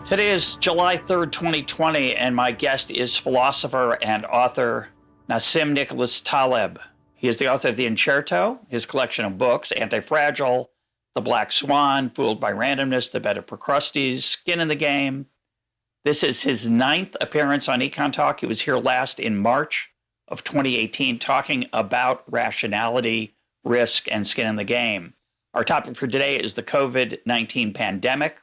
Today is July 3rd, 2020, and my guest is philosopher and author Nassim Nicholas Taleb. He is the author of The Incerto, his collection of books, Anti-Fragile, The Black Swan, Fooled by Randomness, The Bed of Procrustes, Skin in the Game. This is his 9th appearance on EconTalk. He was here last in March of 2018 talking about rationality, risk, and skin in the game. Our topic for today is the COVID-19 pandemic.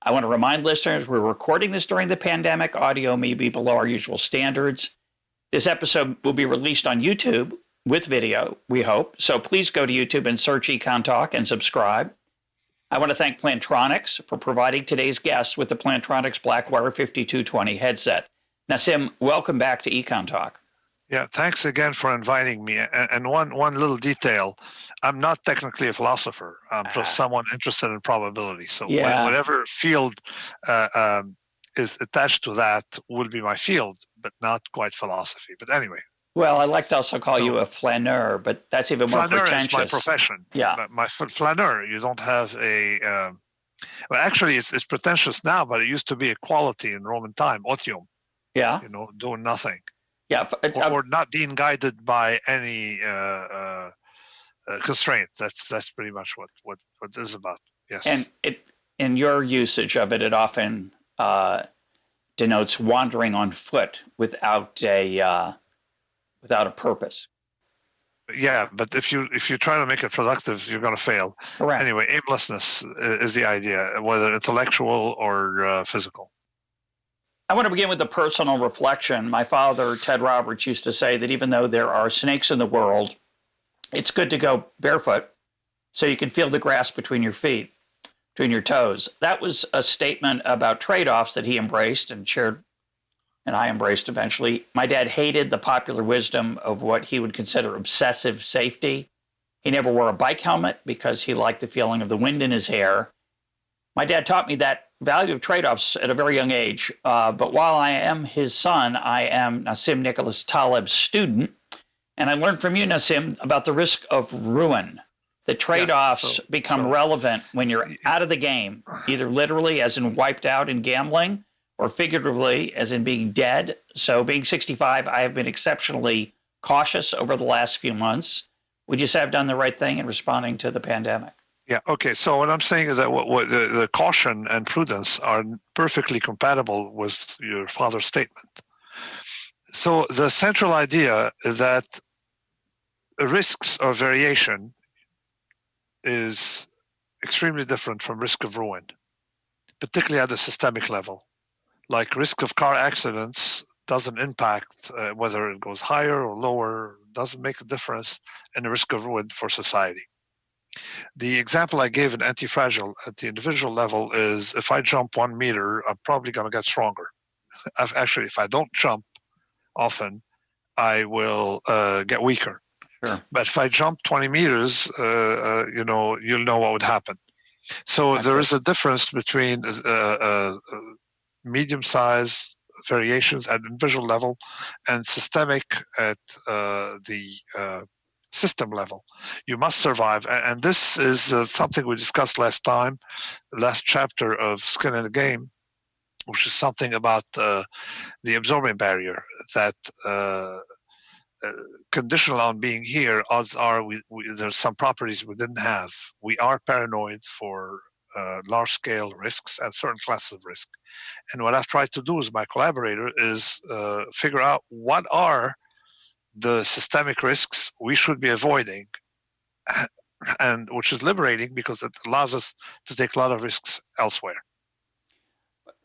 I want to remind listeners we're recording this during the pandemic. Audio may be below our usual standards. This episode will be released on YouTube with video, we hope. So please go to YouTube and search EconTalk and subscribe. I want to thank Plantronics for providing today's guest with the Plantronics Blackwire 5220 headset. Nassim, welcome back to EconTalk. Yeah, thanks again for inviting me. And one little detail, I'm not technically a philosopher. I'm just someone interested in probability. So whatever field is attached to that will be my field, but not quite philosophy. But anyway. Well, I like to also call you a flaneur, but that's even more pretentious. Flaneur is my profession. Yeah. My flaneur, you don't have a... well, actually, it's pretentious now, but it used to be a quality in Roman time, otium. Yeah. Doing nothing. Yeah, or not being guided by any constraint. That's pretty much what it is about. Yes. And in your usage of it, it often denotes wandering on foot without a purpose. Yeah, but if you try to make it productive, you're going to fail. Correct. Anyway, aimlessness is the idea, whether intellectual or physical. I want to begin with a personal reflection. My father, Ted Roberts, used to say that even though there are snakes in the world, it's good to go barefoot so you can feel the grass between your feet, between your toes. That was a statement about trade-offs that he embraced and shared, and I embraced eventually. My dad hated the popular wisdom of what he would consider obsessive safety. He never wore a bike helmet because he liked the feeling of the wind in his hair. My dad taught me that value of trade-offs at a very young age. But while I am his son, I am Nassim Nicholas Taleb's student. And I learned from you, Nassim, about the risk of ruin. The trade-offs become relevant when you're out of the game, either literally as in wiped out in gambling or figuratively as in being dead. So being 65, I have been exceptionally cautious over the last few months. Would you say I've done the right thing in responding to the pandemic? Yeah, okay. So what I'm saying is that what the caution and prudence are perfectly compatible with your father's statement. So the central idea is that risks of variation is extremely different from risk of ruin, particularly at the systemic level. Like risk of car accidents doesn't impact whether it goes higher or lower, doesn't make a difference in the risk of ruin for society. The example I gave in Anti-Fragile at the individual level is if I jump 1 meter, I'm probably going to get stronger. Actually, if I don't jump often, I will get weaker. Sure. But if I jump 20 meters, you'll know what would happen. So there is a difference between medium-sized variations at individual level and systemic at the system level. You must survive, and this is something we discussed last chapter of Skin in the Game, which is something about the absorbing barrier that conditional on being here, odds are there's some properties we didn't have. We are paranoid for large-scale risks and certain classes of risk. And what I've tried to do with my collaborator is figure out what are the systemic risks we should be avoiding, and which is liberating because it allows us to take a lot of risks elsewhere.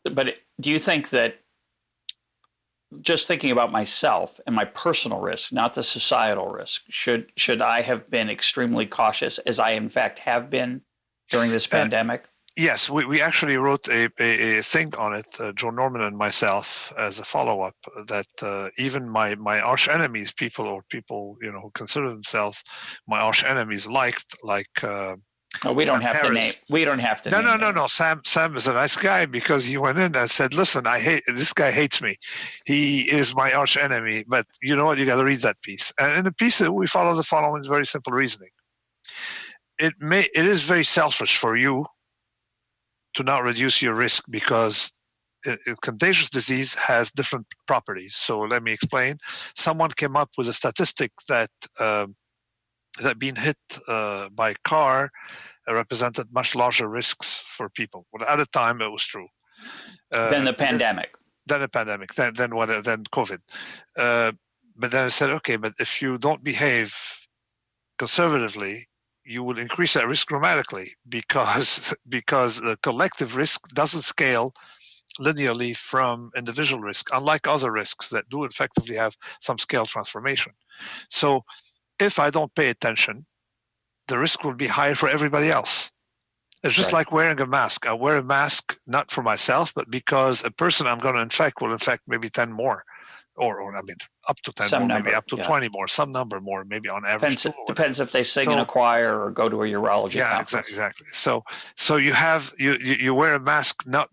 But do you think that, just thinking about myself and my personal risk, not the societal risk, should I have been extremely cautious, as I in fact have been during this pandemic? Yes, we actually wrote a thing on it, Joe Norman and myself, as a follow-up, that even my arch enemies, people who consider themselves my arch enemies, liked, like we don't have to name. We don't have to. No. Sam is a nice guy because he went in and said, "Listen, this guy hates me. He is my arch enemy. But you know what? You got to read that piece." And in the piece, we follow the following very simple reasoning. It is very selfish for you to not reduce your risk because contagious disease has different properties. So let me explain. Someone came up with a statistic that being hit by a car represented much larger risks for people. Well, at the time, it was true. Than the pandemic. Than a pandemic, than COVID. But then I said, okay, but if you don't behave conservatively, you will increase that risk dramatically because the collective risk doesn't scale linearly from individual risk, unlike other risks that do effectively have some scale transformation. So if I don't pay attention, the risk will be higher for everybody else. It's just like wearing a mask. I wear a mask not for myself, but because a person I'm going to infect will infect maybe 10 more. Or I mean, up to 10 some more, number, maybe up to 20 more, some number more, maybe on average. Depends if they sing in a choir or go to a urology conference. Exactly. So you wear a mask not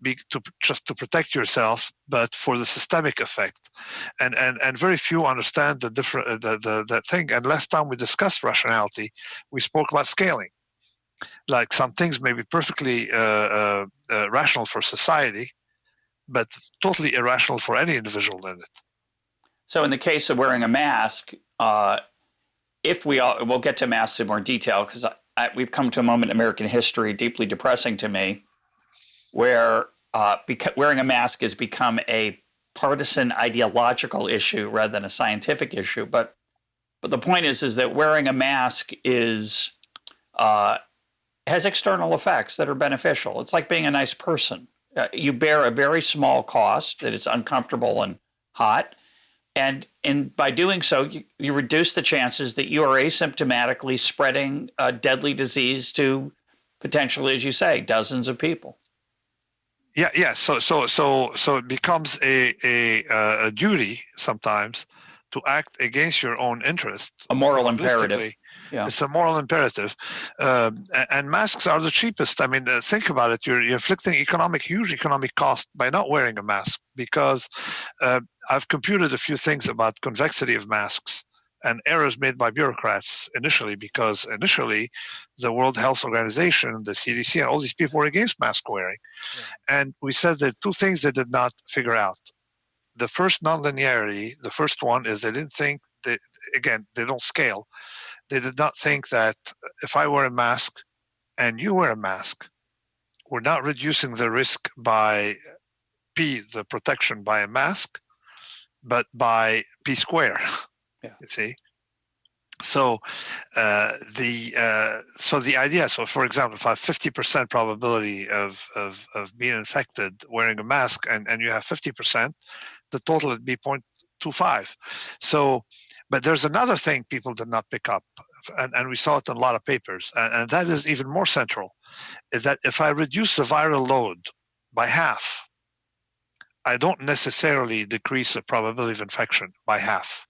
just to protect yourself, but for the systemic effect. And very few understand the different the thing. And last time we discussed rationality, we spoke about scaling. Like some things may be perfectly rational for society, but totally irrational for any individual in it. So in the case of wearing a mask, if we'll get to masks in more detail, because we've come to a moment in American history deeply depressing to me, where wearing a mask has become a partisan ideological issue rather than a scientific issue. But the point is that wearing a mask has external effects that are beneficial. It's like being a nice person. You bear a very small cost, that it's uncomfortable and hot. And by doing so, you reduce the chances that you are asymptomatically spreading a deadly disease to potentially, as you say, dozens of people. Yeah. So it becomes a duty sometimes to act against your own interest. A moral imperative. Yeah. It's a moral imperative. And masks are the cheapest. I mean, think about it. You're inflicting huge economic cost by not wearing a mask, because I've computed a few things about convexity of masks and errors made by bureaucrats initially, because initially the World Health Organization, the CDC, and all these people were against mask wearing. Yeah. And we said that two things they did not figure out. The first, non-linearity, the first one is they didn't think that, again, they don't scale. They did not think that if I wear a mask and you wear a mask, we're not reducing the risk by P, the protection by a mask, but by P square. Yeah. You see? So the idea, so for example, if I have 50% probability of being infected wearing a mask and you have 50%, the total would be 0.25. So, but there's another thing people did not pick up, and we saw it in a lot of papers, and that is even more central, is that if I reduce the viral load by half, I don't necessarily decrease the probability of infection by half.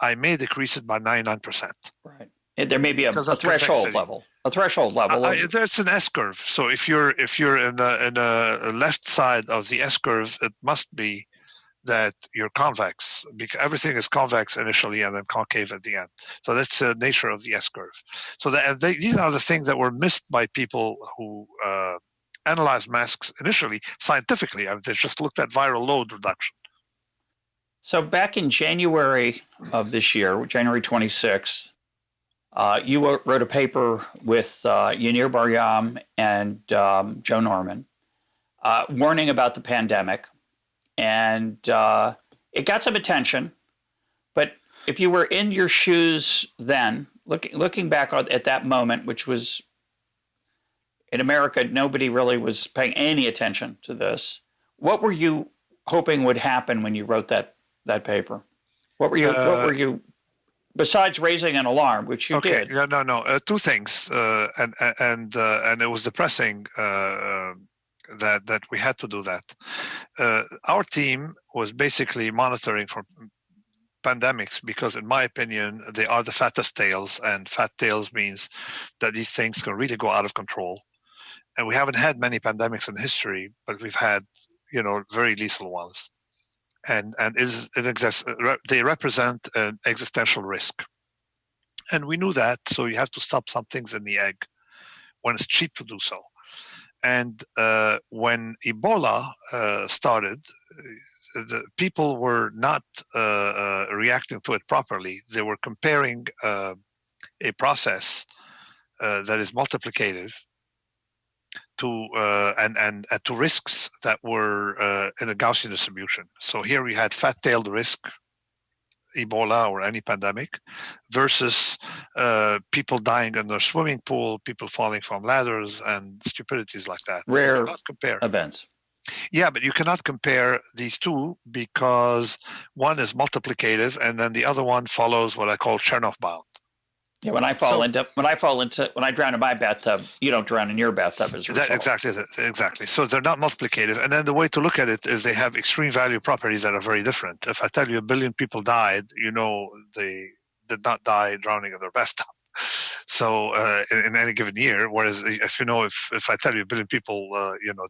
I may decrease it by 99%. Right. And there may be a threshold level. A threshold level. There's an S curve. So if you're in the left side of the S curve, it must be that you're convex, because everything is convex initially and then concave at the end. So that's the nature of the S curve. So these are the things that were missed by people who analyzed masks initially scientifically. I mean, they just looked at viral load reduction. So back in January of this year, January 26th, you wrote a paper with Yanir Bar-Yam and Joe Norman warning about the pandemic. And it got some attention. But if you were in your shoes then, looking back at that moment, which was in America, nobody really was paying any attention to this. What were you hoping would happen when you wrote that paper? What were you besides raising an alarm, which you did? No. Two things, and it was depressing that we had to do that. Our team was basically monitoring for pandemics because, in my opinion, they are the fattest tails, and fat tails means that these things can really go out of control. And we haven't had many pandemics in history, but we've had, very lethal ones. And they represent an existential risk. And we knew that, so you have to stop some things in the egg when it's cheap to do so. And when Ebola started, the people were not reacting to it properly. They were comparing a process that is multiplicative to and to risks that were in a Gaussian distribution. So here we had fat-tailed risk, Ebola or any pandemic, versus people dying in their swimming pool, people falling from ladders, and stupidities like that. Rare You cannot compare events. Yeah, but you cannot compare these two because one is multiplicative and then the other one follows what I call Chernoff bound. Yeah, when I drown in my bathtub, you don't drown in your bathtub as a result. Exactly. So they're not multiplicative. And then the way to look at it is they have extreme value properties that are very different. If I tell you 1 billion people died, they did not die drowning in their bathtub. So in any given year, whereas if I tell you 1 billion people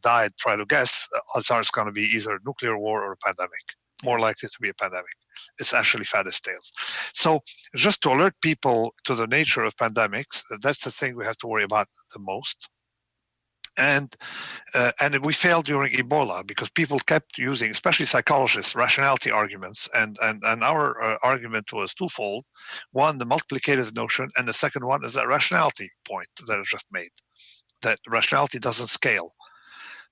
died, try to guess, odds are it's going to be either a nuclear war or a pandemic. More likely to be a pandemic. It's actually fattest tails. So just to alert people to the nature of pandemics, that's the thing we have to worry about the most. And we failed during Ebola because people kept using, especially psychologists, rationality arguments. And our argument was twofold. One, the multiplicative notion, and the second one is that rationality point that I just made, that rationality doesn't scale.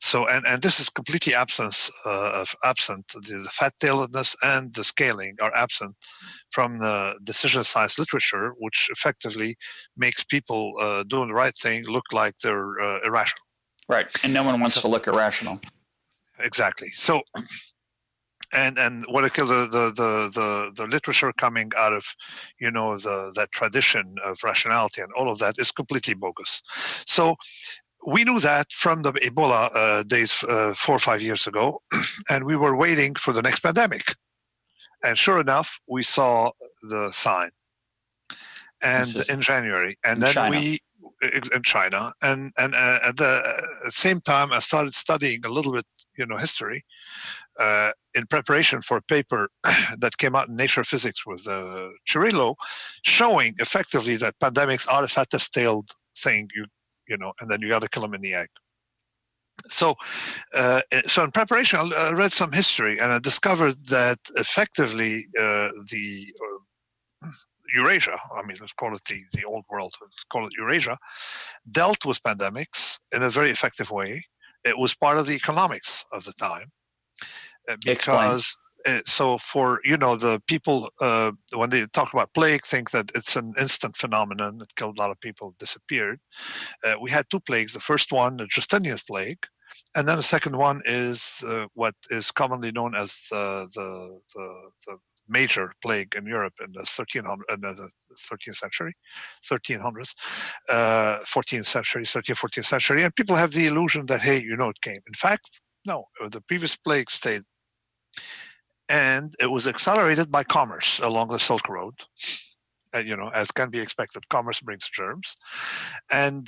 So, and this is completely absent. The fat-tailedness and the scaling are absent from the decision science literature, which effectively makes people doing the right thing look like they're irrational. Right, and no one wants to look irrational. Exactly. So, and what the literature coming out of that tradition of rationality and all of that is completely bogus. So we knew that from the Ebola days 4 or 5 years ago, and we were waiting for the next pandemic. And sure enough, we saw the sign, and in January, and then China. in China, and at the same time, I started studying a little bit, history, in preparation for a paper that came out in Nature Physics with Cirillo, showing effectively that pandemics are a fattest-tailed thing. And then you got to kill them in the egg. So in preparation, I read some history, and I discovered that effectively the Eurasia, let's call it the old world, let's call it Eurasia, dealt with pandemics in a very effective way. It was part of the economics of the time. Because so for the people when they talk about plague think that it's an instant phenomenon. It killed a lot of people, disappeared. We had 2 plagues. The first one, the Justinian's plague, and then the second one is what is commonly known as the major plague in Europe in the 13th century, 1300s, 14th century, 13th, 14th century, and people have the illusion that it came. In fact, no, the previous plague stayed. And it was accelerated by commerce along the Silk Road. As can be expected, commerce brings germs, and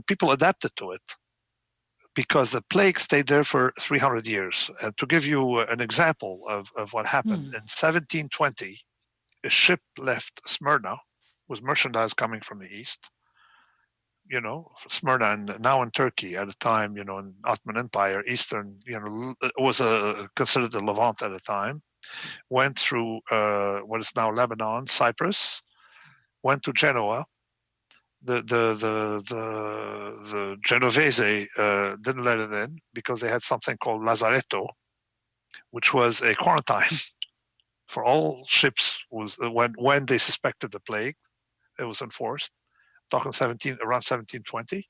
people adapted to it because the plague stayed there for 300 years. And to give you an example of what happened, in 1720, a ship left Smyrna with merchandise coming from the east. Smyrna, and now in Turkey at the time, in Ottoman Empire, Eastern, was considered the Levant at the time, went through what is now Lebanon, Cyprus, went to Genoa. The Genovese didn't let it in because they had something called Lazaretto, which was a quarantine for all ships. Was when they suspected the plague, it was enforced. Talking around 1720,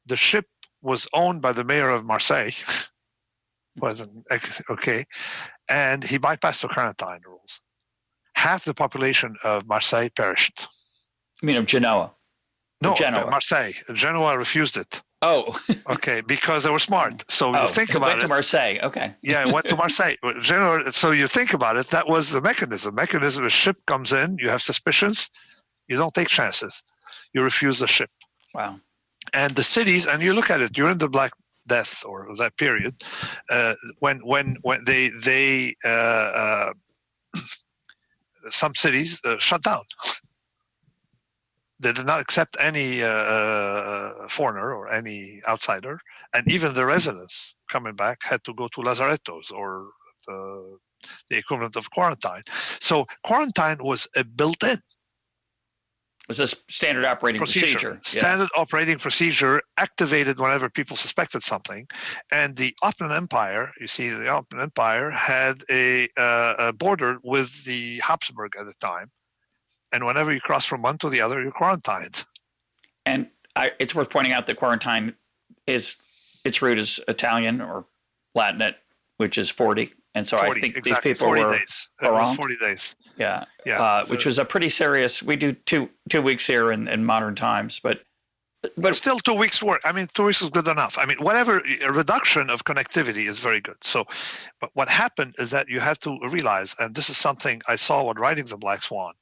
the ship was owned by the mayor of Marseille, and he bypassed the quarantine rules. Half the population of Marseille perished. You mean of Genoa? No, Marseille. Genoa refused it. Oh. Okay, because they were smart. So you think about it. Went to Marseille. Okay. Yeah, it went to Marseille. Genoa. So you think about it. That was the mechanism. A ship comes in. You have suspicions. You don't take chances. You refuse the ship. Wow. And the cities, and you look at it during the Black Death or that period, when they some cities shut down. They did not accept any foreigner or any outsider, and even the residents coming back had to go to lazarettos or the equivalent of quarantine. So quarantine was a built-in It's a standard operating procedure. Standard operating procedure activated whenever people suspected something. And the Ottoman Empire, you see, the Ottoman Empire had a border with the Habsburg at the time. And whenever you cross from one to the other, you're quarantined. And it's worth pointing out that quarantine its root is Italian or Latinate, which is 40. And so 40, I think exactly. These people 40 were days. It was 40 days. Yeah. Which was a pretty serious. We do two weeks here in modern times, but still 2 weeks work. I mean, 2 weeks is good enough. I mean, whatever, a reduction of connectivity is very good. So, but what happened is that you have to realize, and this is something I saw when writing The Black Swan,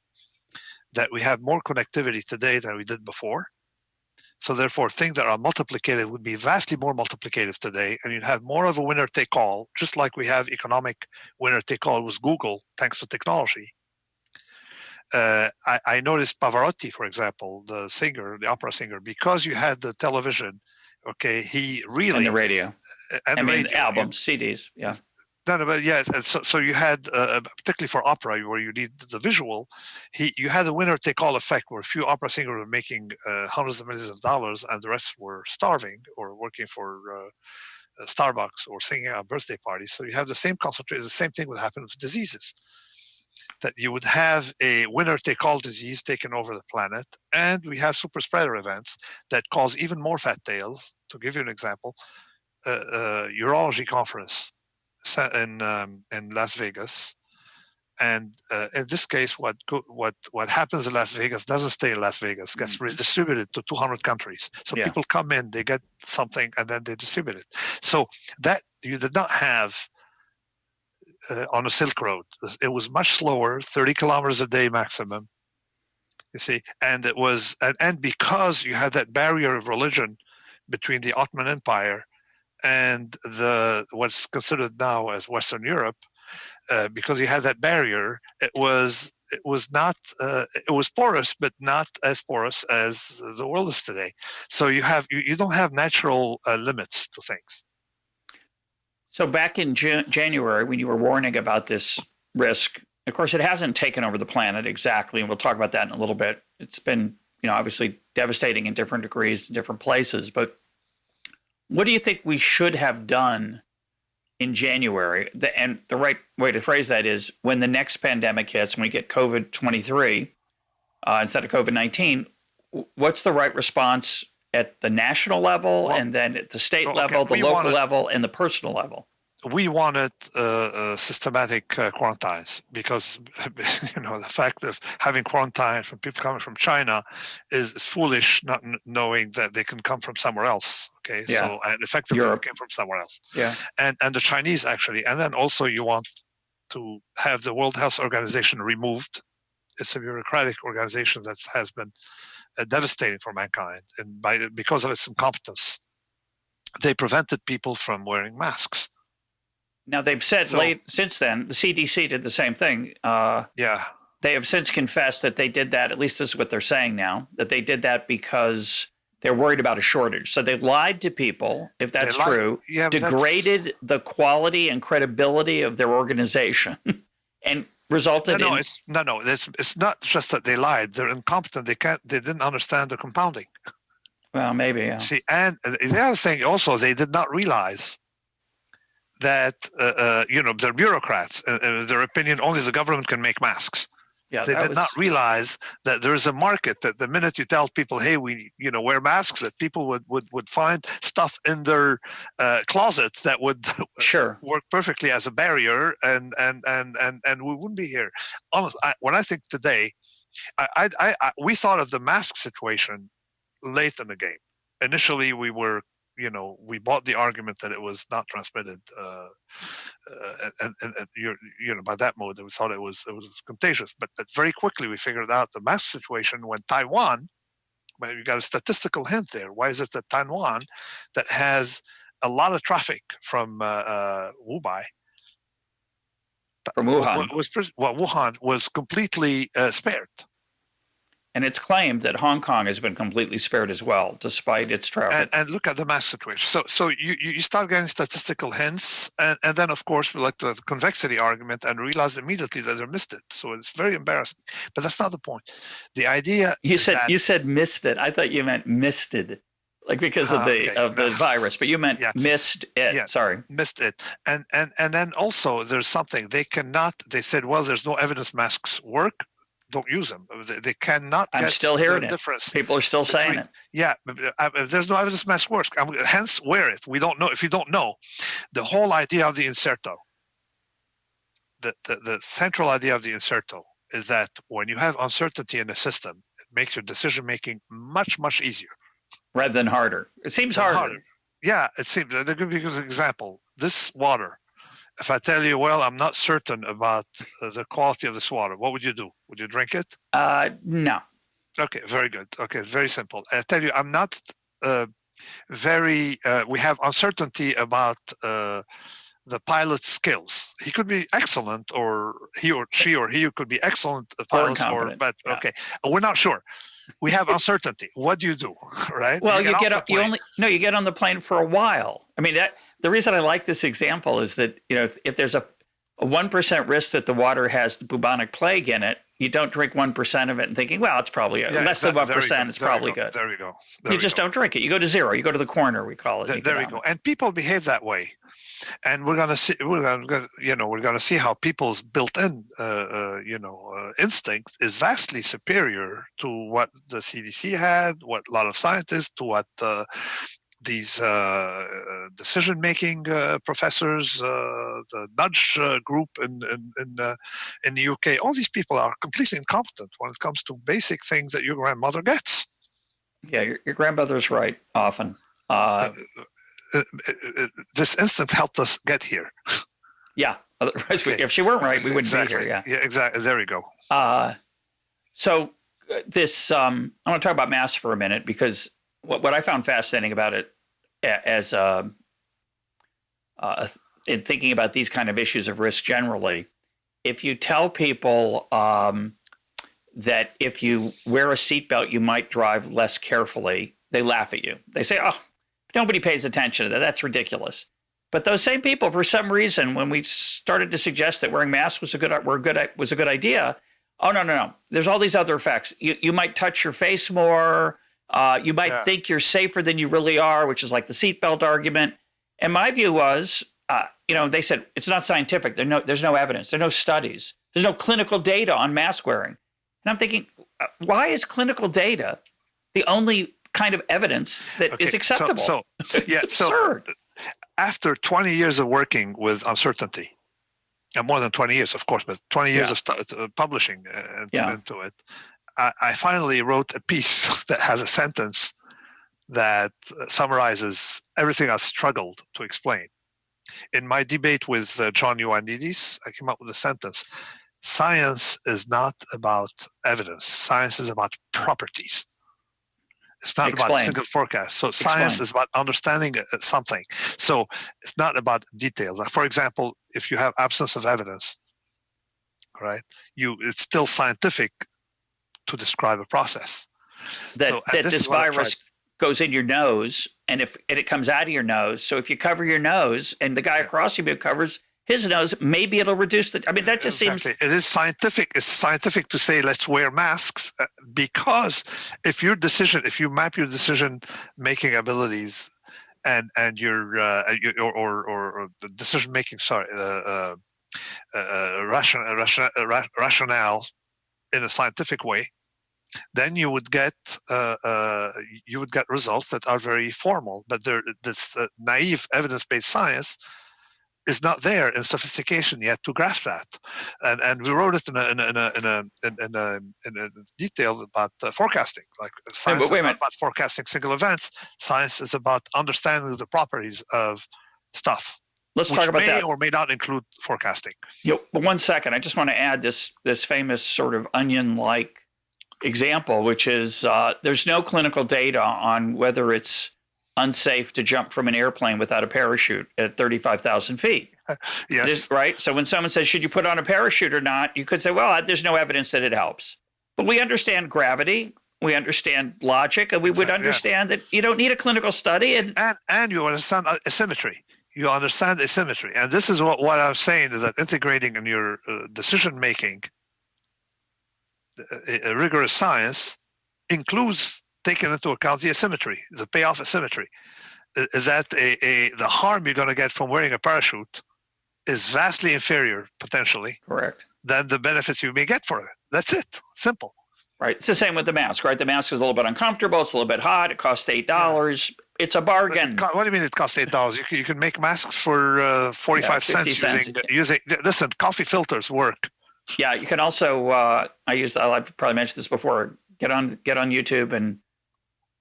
that we have more connectivity today than we did before. So therefore, things that are multiplicated would be vastly more multiplicative today, and you'd have more of a winner-take-all, just like we have economic winner-take-all with Google, thanks to technology. I noticed Pavarotti, for example, the singer, the opera singer, because you had the television, okay, he really... And the radio. And radio, albums, CDs, yeah. No, but yeah, so you had, particularly for opera, where you need the visual, you had a winner-take-all effect where a few opera singers were making hundreds of millions of dollars and the rest were starving or working for Starbucks or singing at birthday parties. So you have the same concentration, the same thing would happen with diseases. That you would have a winner-take-all disease taken over the planet, and we have super spreader events that cause even more fat tails. To give you an example, urology conference in Las Vegas, and in this case, what happens in Las Vegas doesn't stay in Las Vegas; gets redistributed to 200 countries. So people come in, they get something, and then they distribute it. So that you did not have on a Silk Road. It was much slower, 30 kilometers a day maximum. You see, and it was, and because you had that barrier of religion between the Ottoman Empire and what's considered now as Western Europe, because you had that barrier, it was porous, but not as porous as the world is today. So you don't have natural limits to things. So back in January, when you were warning about this risk, of course, it hasn't taken over the planet exactly, and we'll talk about that in a little bit. It's been, obviously devastating in different degrees in different places, but what do you think we should have done in January? And the right way to phrase that is when the next pandemic hits, when we get COVID-23 instead of COVID-19, what's the right response at the national level, and then at the state level, the local level, and the personal level? We wanted systematic quarantines because, the fact of having quarantine from people coming from China is foolish, not knowing that they can come from somewhere else. Okay, so and effectively they came from somewhere else. Yeah, and the Chinese actually, and then also you want to have the World Health Organization removed. It's a bureaucratic organization that has been devastating for mankind, and because of its incompetence, they prevented people from wearing masks. Now they've said since then, the CDC did the same thing. They have since confessed that they did that. At least this is what they're saying now, that they did that because they're worried about a shortage. So they lied to people, if that's true, degraded the quality and credibility of their organization, and resulted in... It's not just that they lied. They're incompetent. They didn't understand the compounding. Well, maybe, yeah. See, and the other thing also, they did not realize that, they're bureaucrats. In their opinion, only the government can make masks. Yeah, they did not realize that there is a market, that the minute you tell people, hey, we wear masks, that people would find stuff in their closets that would work perfectly as a barrier, and we wouldn't be here. Honestly, when I think today, we thought of the mask situation late in the game. Initially, we were, we bought the argument that it was not transmitted, and by that mode, we thought it was contagious. But very quickly, we figured out the mask situation when Taiwan. Well, you got a statistical hint there. Why is it that Taiwan, that has a lot of traffic from Wuhan, Wuhan was completely spared. And it's claimed that Hong Kong has been completely spared as well, despite its traffic. And look at the mass situation. So you start getting statistical hints, and then of course we like the convexity argument and realize immediately that they missed it. So it's very embarrassing. But that's not the point. The idea you said missed it. I thought you meant misted, like because of the virus. But you meant missed it. Yeah, sorry, missed it. And then also there's something they cannot. They said, well, there's no evidence masks work. Don't use them. They cannot. I'm still hearing it. Difference. People are still saying it. Yeah, if there's no evidence mask works. Hence, wear it. We don't know. If you don't know, the whole idea of the inserto, the central idea of the inserto is that when you have uncertainty in the system, it makes your decision making much easier, rather than harder. It seems harder. Yeah, it seems. I'll give you an example. This water. If I tell you, well, I'm not certain about the quality of this water, what would you do? Would you drink it? No. Okay, very good. Okay, very simple. I tell you, I'm not we have uncertainty about the pilot's skills. He could be excellent, or he could be excellent pilot, but yeah. Okay, we're not sure. We have uncertainty. What do you do, right? Well, you get on the plane for a while. I mean, the reason I like this example is that, if there's a 1% risk that the water has the bubonic plague in it, you don't drink 1% of it and thinking, well, it's probably less than 1%. It's probably good. There we go. You just don't drink it. You go to zero. You go to the corner. We call it. There we go. And people behave that way. And we're going to see. We're going to see how people's built-in, instinct is vastly superior to what the CDC had, what a lot of scientists, to what these decision-making professors, the nudge group in the UK. All these people are completely incompetent when it comes to basic things that your grandmother gets. Yeah, your grandmother's right often. This instant helped us get here. Yeah. Otherwise, if she weren't right, we wouldn't be here. Yeah. Yeah, exactly. There we go. So this, I want to talk about mass for a minute, because what I found fascinating about it as in thinking about these kind of issues of risk generally, if you tell people that if you wear a seatbelt, you might drive less carefully, they laugh at you. They say, oh, nobody pays attention to that. That's ridiculous. But those same people, for some reason, when we started to suggest that wearing masks was a good idea, oh, no. There's all these other effects. You might touch your face more. You might think you're safer than you really are, which is like the seatbelt argument. And my view was, they said it's not scientific. There's no evidence. There are no studies. There's no clinical data on mask wearing. And I'm thinking, why is clinical data the only kind of evidence that is acceptable? It's absurd. So after 20 years of working with uncertainty, and more than 20 years, of course, but 20 years of publishing into it, I finally wrote a piece that has a sentence that summarizes everything I struggled to explain. In my debate with John Ioannidis, I came up with a sentence: science is not about evidence. Science is about properties. It's not about a single forecast. So science is about understanding something. So it's not about details. Like, for example, if you have absence of evidence, right, it's still scientific to describe a process. That this virus goes in your nose, and it comes out of your nose. So if you cover your nose, and the guy across from you covers his nose, maybe it'll reduce the. I mean, that just seems. It is scientific. It's scientific to say let's wear masks, because if you map your decision-making abilities and your or the decision-making, rationale in a scientific way, then you would get results that are very formal. But this naive evidence-based science is not there in sophistication yet to grasp that, and we wrote it in a detail about forecasting. Like science is not about forecasting single events. Science is about understanding the properties of stuff. Let's talk about that. May or may not include forecasting. But 1 second, I just want to add this famous sort of onion-like example, which is there's no clinical data on whether it's unsafe to jump from an airplane without a parachute at 35,000 feet. Yes. Right? So when someone says, should you put on a parachute or not, you could say, well, there's no evidence that it helps. But we understand gravity, we understand logic, and we would understand that you don't need a clinical study. And you understand asymmetry. You understand asymmetry. And this is what I'm saying, is that integrating in your decision-making rigorous science includes taking into account the asymmetry, the payoff asymmetry. That the harm you're going to get from wearing a parachute is vastly inferior, potentially, correct, than the benefits you may get for it. That's it. Simple. Right. It's the same with the mask, right? The mask is a little bit uncomfortable. It's a little bit hot. It costs $8. Yeah. It's a bargain. What do you mean it costs $8? You can make masks for 45 cents using. Listen, coffee filters work. Yeah, you can also. I've probably mentioned this before. Get on YouTube and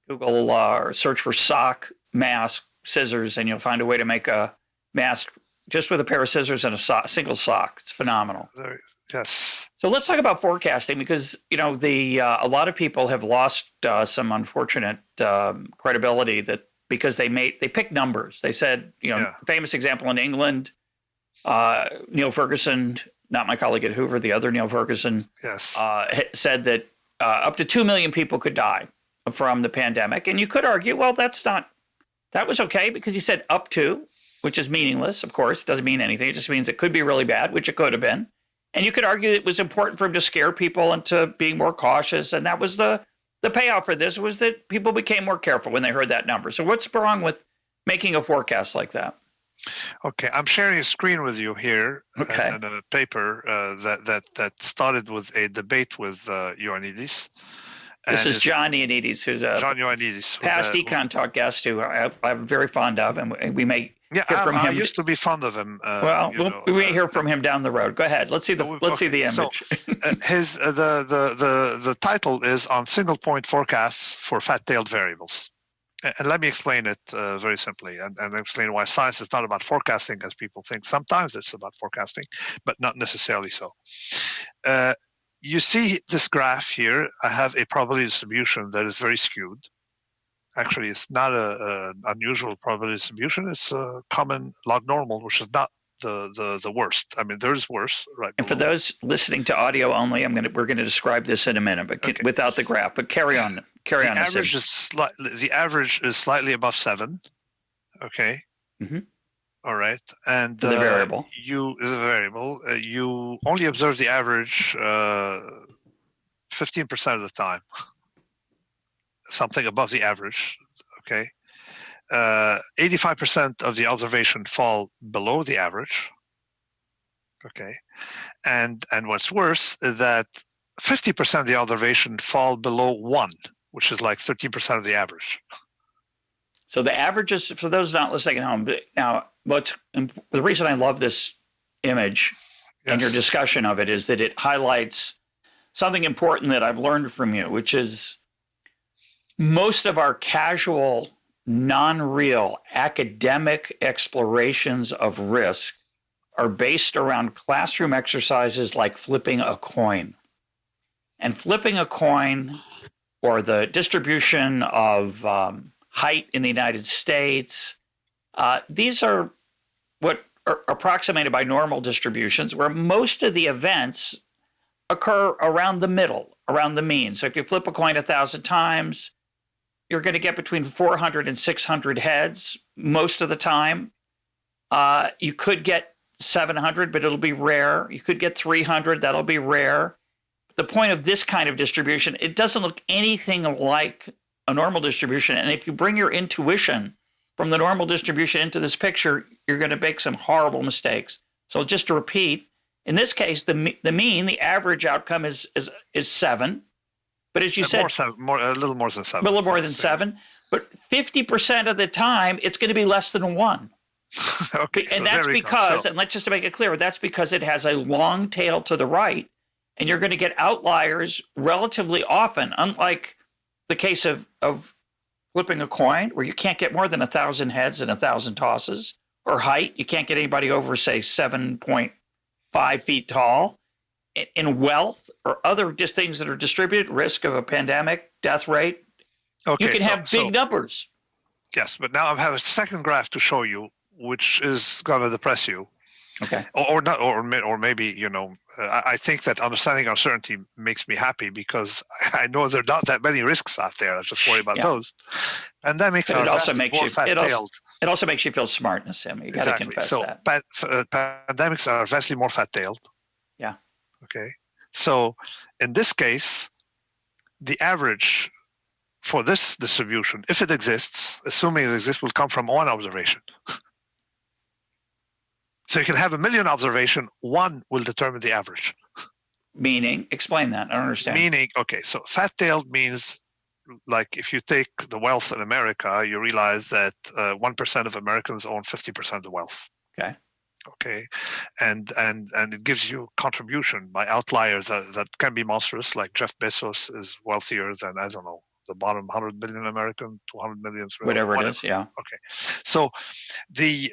Google or search for sock mask scissors, and you'll find a way to make a mask just with a pair of scissors and a single sock. It's phenomenal. Yes. So let's talk about forecasting, because a lot of people have lost some unfortunate credibility because they picked numbers. They said, famous example in England, Neil Ferguson, not my colleague at Hoover, the other Neil Ferguson, yes, said that up to 2 million people could die from the pandemic. And you could argue, well, that was okay, because he said up to, which is meaningless, of course. It doesn't mean anything. It just means it could be really bad, which it could have been. And you could argue it was important for him to scare people into being more cautious. And that was the payoff for this, was that people became more careful when they heard that number. So what's wrong with making a forecast like that? Okay, I'm sharing a screen with you here. Okay. And a paper that started with a debate with Ioannidis. This is John Ioannidis, who's a past EconTalk guest who I'm very fond of, and we may hear from him. I used to be fond of him. We may hear from him down the road. Go ahead. Let's see the image. So, the title is on single point forecasts for fat-tailed variables. And let me explain it very simply, and explain why science is not about forecasting as people think. Sometimes it's about forecasting, but not necessarily so. You see this graph here. I have a probability distribution that is very skewed. Actually, it's not an unusual probability distribution. It's a common log normal, which is not the worst. I mean, there's worse, right? And for those listening to audio only, we're going to describe this in a minute, but without the graph. But carry on. The average is slightly above 7. Okay. Mm-hmm. All right. And the variable. You only observe the average 15% of the time. Something above the average. Okay. 85% of the observation fall below the average. Okay. And what's worse is that 50% of the observation fall below 1, which is like 13% of the average. So the average is, for those not listening at home, now the reason I love this image and your discussion of it is that it highlights something important that I've learned from you, which is most of our casual, non-real academic explorations of risk are based around classroom exercises like flipping a coin. And flipping a coin, or the distribution of height in the United States, these are what are approximated by normal distributions, where most of the events occur around the middle, around the mean. So if you flip a coin 1,000 times, you're going to get between 400 and 600 heads most of the time. You could get 700, but it'll be rare. You could get 300, that'll be rare. The point of this kind of distribution, it doesn't look anything like a normal distribution. And if you bring your intuition from the normal distribution into this picture, you're going to make some horrible mistakes. So just to repeat, in this case, the mean, the average outcome is 7. But as you said, a little more than 7. A little more than 7. But 50% of the time, it's going to be less than 1. Okay. And that's because, and let's just make it clear, that's because it has a long tail to the right, and you're going to get outliers relatively often, unlike the case of flipping a coin, where you can't get more than 1,000 heads and 1,000 tosses, or height. You can't get anybody over, say, 7.5 feet tall. In wealth or other just things that are distributed, risk of a pandemic, death rate, you can have big numbers. Yes, but now I have a second graph to show you, which is going to depress you. Okay. Or not, or maybe, I think that understanding uncertainty makes me happy because I know there are not that many risks out there. I just worry about Yeah. those. Pandemics But are it also vastly makes more you fat-tailed. it also makes you feel smart, Nassim. You got to Exactly. confess So that. pandemics are vastly more fat-tailed. Yeah. Okay. So in this case, the average for this distribution, if it exists, assuming it exists, will come from one observation. So you can have a million observation, one will determine the average. Meaning, explain that. I don't understand. Meaning, okay, so fat-tailed means, like, if you take the wealth in America, you realize that 1% of Americans own 50% of the wealth. Okay. Okay, and it gives you contribution by outliers that can be monstrous. Like Jeff Bezos is wealthier than, I don't know, the bottom 100 million American, 200 million, Whatever it is, yeah. Okay, so the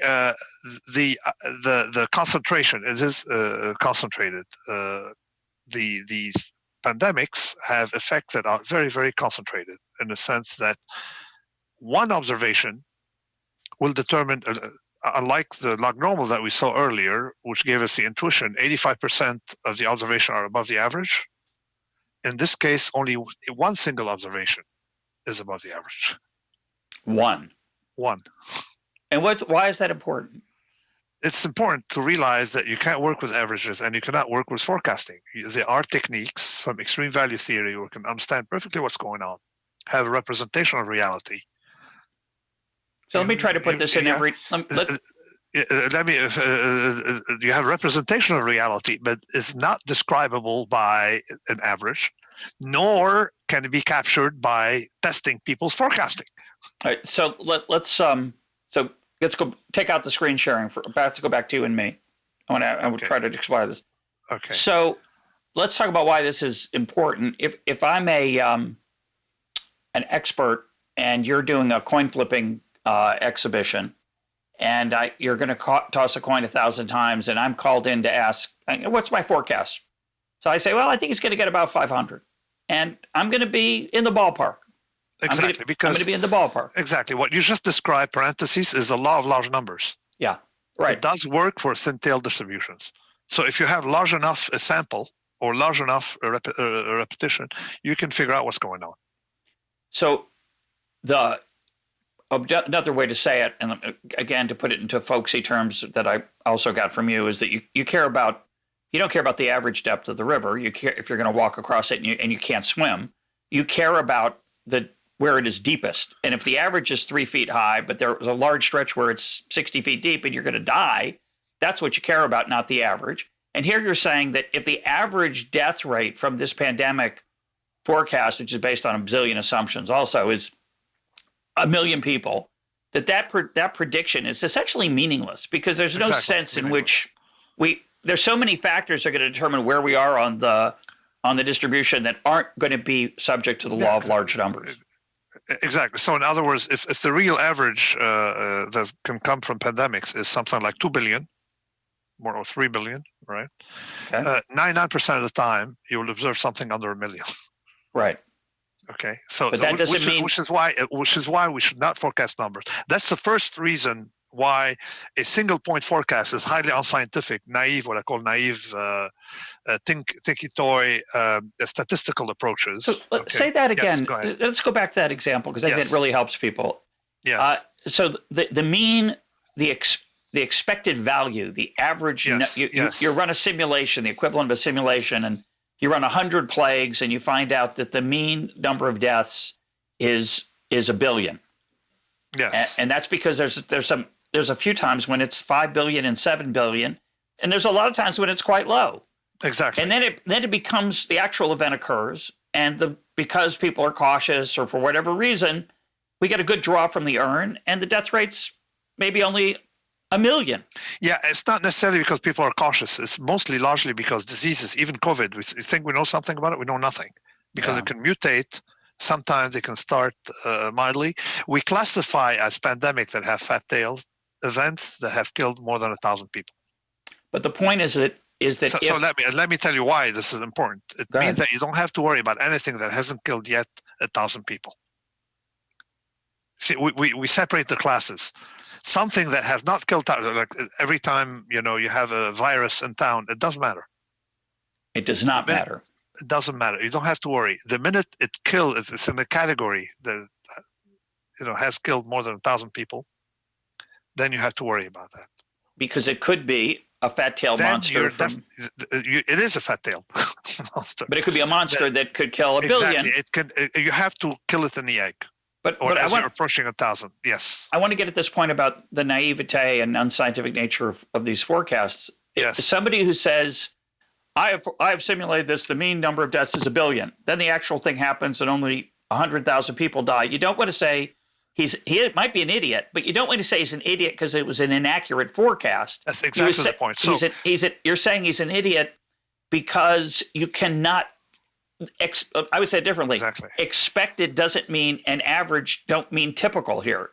concentration, it is concentrated. These pandemics have effects that are very, very concentrated in the sense that one observation will determine, unlike the log normal that we saw earlier, which gave us the intuition, 85% of the observation are above the average. In this case, only one single observation is above the average. One. And why is that important? It's important to realize that you can't work with averages and you cannot work with forecasting. There are techniques from extreme value theory where you can understand perfectly what's going on, have a representation of reality. So let me try to put this in every. Let me. You have representation of reality, but it's not describable by an average, nor can it be captured by testing people's forecasting. All right. So let's go take out the screen sharing for. Let's go back to you and me. I will try to explain this. Okay. So let's talk about why this is important. If I'm an expert and you're doing a coin flipping exhibition, and you're going to toss a coin 1,000 times, and I'm called in to ask, what's my forecast? So I say, well, I think he's going to get about 500, and I'm going to be in the ballpark. Exactly, I'm going to be in the ballpark. Exactly. What you just described, parentheses, is the law of large numbers. Yeah, right. It does work for thin-tailed distributions. So if you have large enough a sample or large enough a repetition, you can figure out what's going on. So another way to say it, and again, to put it into folksy terms that I also got from you, is that you don't care about the average depth of the river. You care if you're going to walk across it and you can't swim. You care about where it is deepest. And if the average is 3 feet high, but there's a large stretch where it's 60 feet deep and you're going to die, that's what you care about, not the average. And here you're saying that if the average death rate from this pandemic forecast, which is based on a bazillion assumptions also, is 1 million people, that prediction is essentially meaningless because there's no sense in which there's so many factors that are going to determine where we are on the distribution that aren't going to be subject to the law of large numbers. Exactly. So in other words, if the real average that can come from pandemics is something like 2 billion, more or 3 billion, right? Okay. 99% of the time, you will observe something under 1 million. Right. Okay. So but that doesn't mean which is why we should not forecast numbers. That's the first reason why a single point forecast is highly unscientific, naive, what I call naive, thinky toy statistical approaches. So say that again. Yes, go ahead. Let's go back to that example because I think it really helps people. Yeah. So the mean, the expected value, the average. You run a simulation, the equivalent of a simulation, and you run 100 plagues, and you find out that the mean number of deaths is 1 billion. Yes. And that's because there's a few times when it's 5 billion and 7 billion, and there's a lot of times when it's quite low. Exactly. And then it becomes the actual event occurs, and because people are cautious or for whatever reason, we get a good draw from the urn, and the death rate's maybe only 1 million. Yeah, it's not necessarily because people are cautious. It's mostly largely because diseases, even COVID, we think we know something about it, we know nothing because it can mutate. Sometimes they can start mildly. We classify as pandemic that have fat-tailed events that have killed more than 1,000 people. But the point is that so let me tell you why this is important. It means that you don't have to worry about anything that hasn't killed yet 1,000 people. See, we separate the classes. something that has not killed, like every time, you have a virus in town, it doesn't matter. It does not matter. It doesn't matter. You don't have to worry. The minute it's in a category that, has killed more than 1,000 people, then you have to worry about that. Because it could be a fat-tailed monster. It is a fat-tailed monster. But it could be a monster that could kill a billion. Exactly. You have to kill it in the egg. But you're approaching 1,000. Yes. I want to get at this point about the naivete and unscientific nature of these forecasts. Yes. Somebody who says, I have simulated this, the mean number of deaths is 1 billion. Then the actual thing happens and only 100,000 people die. You don't want to say he might be an idiot, but you don't want to say he's an idiot because it was an inaccurate forecast. That's exactly the point. So you're saying he's an idiot because you cannot. I would say it differently. Exactly. Expected doesn't mean, and average don't mean typical here.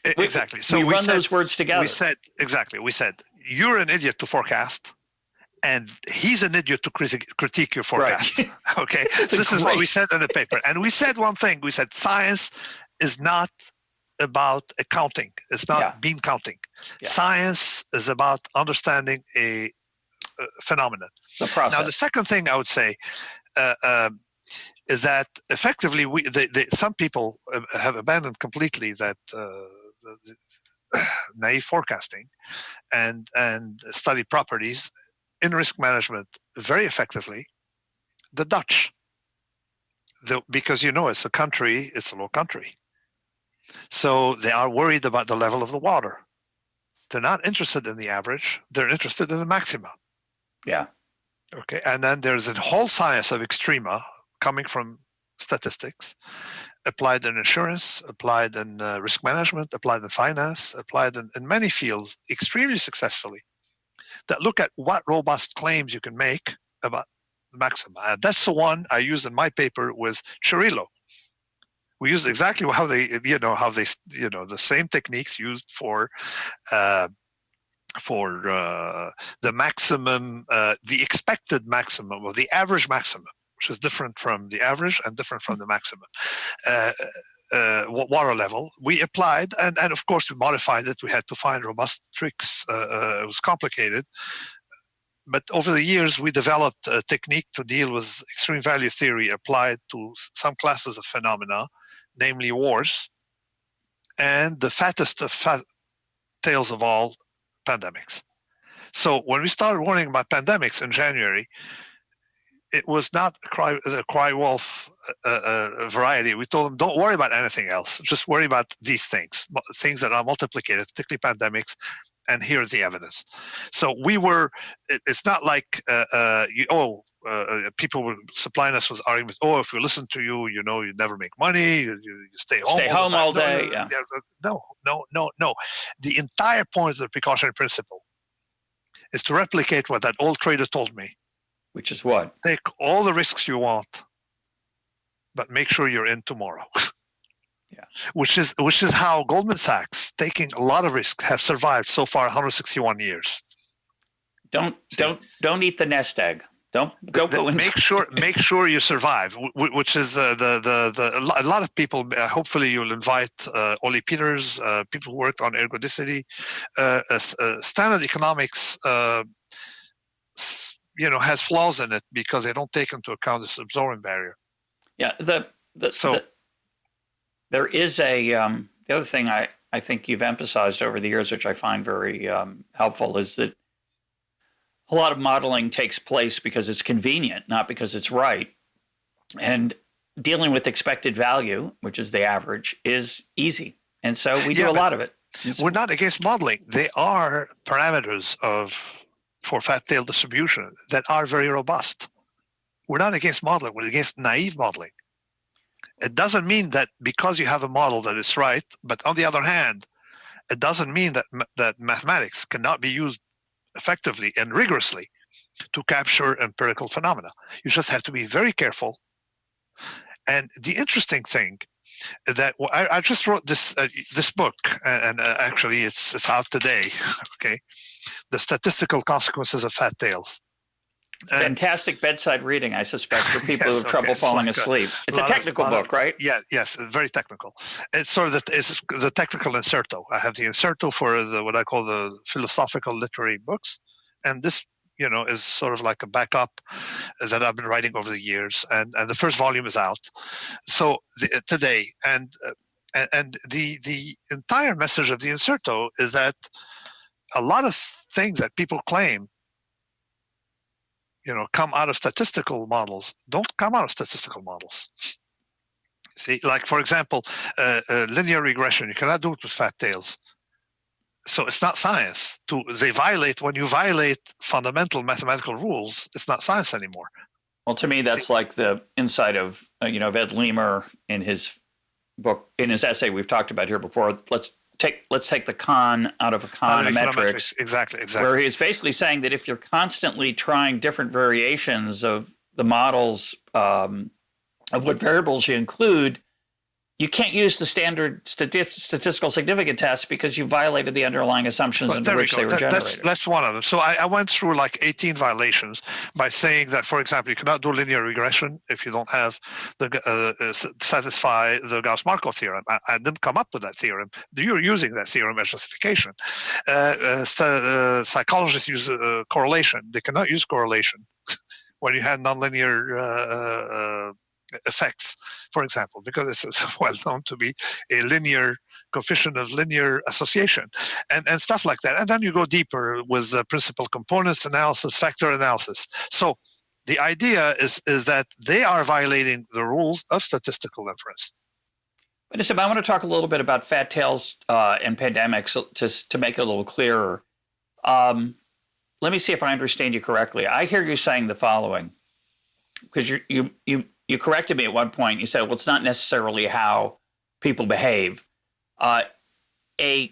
Exactly. So we run those words together. We said you're an idiot to forecast, and he's an idiot to critique your forecast. Right. Okay. This is what we said in the paper, and we said one thing. We said science is not about accounting. It's not bean counting. Yeah. Science is about understanding a phenomenon. The process. Now, the second thing I would say is that effectively some people have abandoned completely that naive forecasting and study properties in risk management very effectively. The Dutch, because it's a low country. So they are worried about the level of the water. They're not interested in the average. They're interested in the maxima. Yeah. Okay. And then there's a whole science of extrema coming from statistics, applied in insurance, applied in risk management, applied in finance, applied in many fields extremely successfully, that look at what robust claims you can make about the maxima. And that's the one I used in my paper with Cirillo. We used exactly the same techniques used for the maximum, the expected maximum, or the average maximum, which is different from the average and different from the maximum water level. We applied, and of course we modified it. We had to find robust tricks. It was complicated. But over the years, we developed a technique to deal with extreme value theory applied to some classes of phenomena, namely wars, and the fattest of fat tails of all, pandemics. So when we started warning about pandemics in January, it was not a cry wolf variety. We told them, don't worry about anything else. Just worry about these things that are multiplicated, particularly pandemics, and here's the evidence. So it's not like, people were supplying us with arguments, if we listen to you, you never make money, you stay home. Stay home all day. No. The entire point of the precautionary principle is to replicate what that old trader told me. Which is what? Take all the risks you want, but make sure you're in tomorrow. Yeah. Which is how Goldman Sachs, taking a lot of risk, have survived so far 161 years. Don't eat the nest egg. Don't go into make sure you survive, which is a lot of people. Hopefully, you'll invite Oli Peters, people who worked on ergodicity. Standard economics, has flaws in it because they don't take into account this absorbing barrier. Yeah, there is the other thing I think you've emphasized over the years, which I find very helpful, is that a lot of modeling takes place because it's convenient, not because it's right. And dealing with expected value, which is the average, is easy. And so we do a lot of it. We're not against modeling. They are parameters for fat tail distribution that are very robust. We're not against modeling. We're against naive modeling. It doesn't mean that because you have a model that is right, but on the other hand, it doesn't mean that mathematics cannot be used effectively and rigorously to capture empirical phenomena. You just have to be very careful. And the interesting thing is that I just wrote this book, and actually it's out today. Okay, The Statistical Consequences of Fat Tails. It's fantastic bedside reading, I suspect, for people who have trouble It's falling like asleep. It's a technical book, right? Yeah, yes, very technical. It's sort of it's the technical inserto. I have the inserto for what I call the philosophical literary books, and this, is sort of like a backup that I've been writing over the years, and the first volume is out. So today, and the entire message of the inserto is that a lot of things that people claim come out of statistical models don't come out of statistical models. See, like, for example, linear regression, you cannot do it with fat tails. So it's not science. When you violate fundamental mathematical rules, it's not science anymore. Well, to me, that's like the insight of, Ed Leamer in his book, in his essay we've talked about here before. Let's take the con out of econometrics. Exactly. Where he's basically saying that if you're constantly trying different variations of the models of what variables you include, you can't use the standard statistical significance test because you violated the underlying assumptions under which they were generated. That's one of them. So I went through like 18 violations by saying that, for example, you cannot do linear regression if you don't have satisfy the Gauss-Markov theorem. I didn't come up with that theorem. You're using that theorem as justification. Psychologists use correlation. They cannot use correlation when you have nonlinear effects, for example, because it's well known to be a linear coefficient of linear association and stuff like that. And then you go deeper with the principal components analysis, factor analysis. So the idea is that they are violating the rules of statistical inference. But Nassim, I want to talk a little bit about fat tails and pandemics to make it a little clearer. Let me see if I understand you correctly. I hear you saying the following, because you corrected me at one point. You said, well, it's not necessarily how people behave. A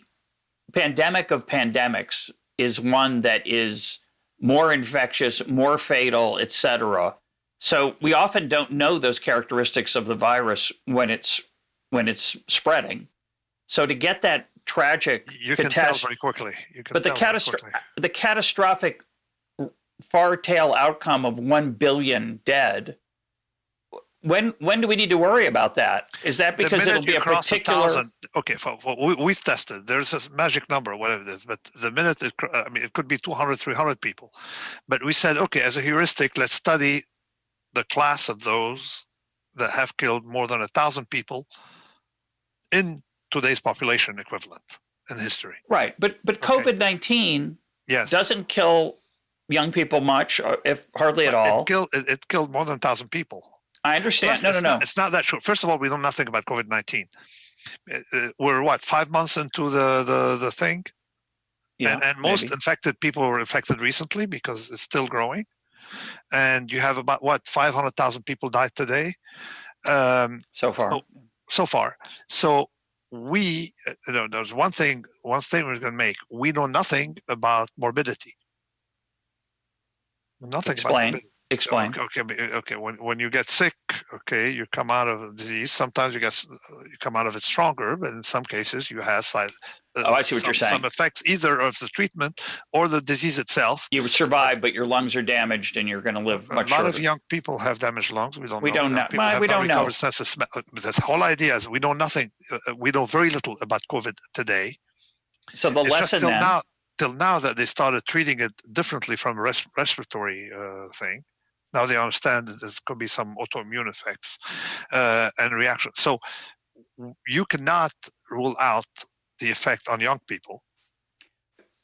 pandemic of pandemics is one that is more infectious, more fatal, et cetera. So we often don't know those characteristics of the virus when it's spreading. So to get that tragic can tell very quickly. The catastrophic far tail outcome of 1 billion dead. When do we need to worry about that? Is that because it'll be a particular? Okay, we've tested. There's a magic number, whatever it is, but the minute it could be 200, 300 people. But we said, okay, as a heuristic, let's study the class of those that have killed more than 1,000 people in today's population equivalent in history. Right, but COVID-19 doesn't kill young people much, if hardly at all. It killed more than 1,000 people. I understand. Plus, No. It's not that short. First of all, we know nothing about COVID-19. We're 5 months into the thing? Yeah, and most infected people were infected recently because it's still growing. And you have about 500,000 people died today. So far. So we, there's one statement we're going to make. We know nothing about morbidity. Nothing about morbidity. Explain. Okay. When you get sick, you come out of a disease. Sometimes you come out of it stronger, but in some cases you have I see what you're saying. Some effects either of the treatment or the disease itself. You survive, but your lungs are damaged, and you're going to live much shorter. A lot of young people have damaged lungs. We don't know. We don't know. The whole idea is we know nothing. We know very little about COVID today. So the lesson till now that they started treating it differently from a respiratory thing. Now they understand that there could be some autoimmune effects and reactions. So you cannot rule out the effect on young people.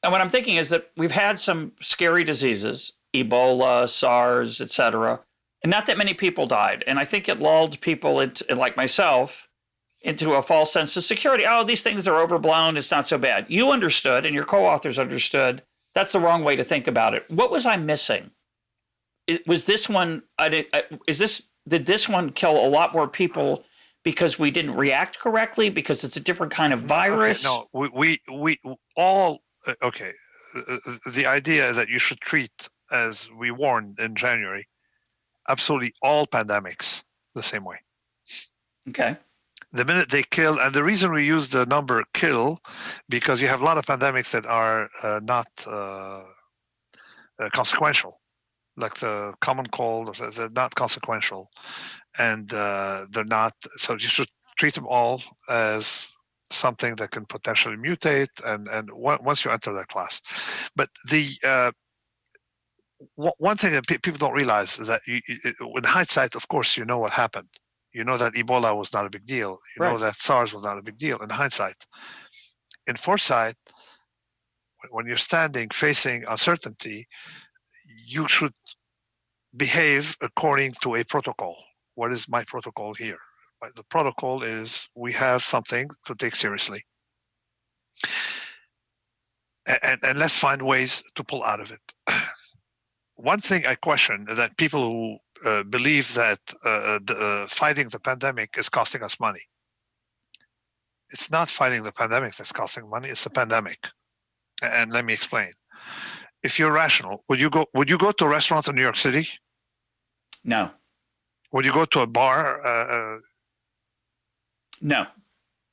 And what I'm thinking is that we've had some scary diseases, Ebola, SARS, et cetera, and not that many people died. And I think it lulled people, like myself, into a false sense of security. Oh, these things are overblown. It's not so bad. You understood, and your co-authors understood, that's the wrong way to think about it. What was I missing? Was this one? Did this one kill a lot more people because we didn't react correctly? Because it's a different kind of virus? Okay, no, we all okay. The idea is that you should treat, as we warned in January, absolutely all pandemics the same way. Okay. The minute they kill, and the reason we use the number kill, because you have a lot of pandemics that are not consequential. like the common cold. They're not consequential, and they're not. So you should treat them all as something that can potentially mutate, and once you enter that class. But the one thing that people don't realize is that in hindsight, of course, you know what happened. You know that Ebola was not a big deal. You know that SARS was not a big deal in hindsight. In foresight, when you're facing uncertainty, you should behave according to a protocol. What is my protocol here? The protocol is we have something to take seriously. And let's find ways to pull out of it. One thing I question is that people who believe that fighting the pandemic is costing us money. It's not fighting the pandemic that's costing money, it's the pandemic. And let me explain. If you're rational, would you go to a restaurant in New York City? No. Would you go to a bar? No.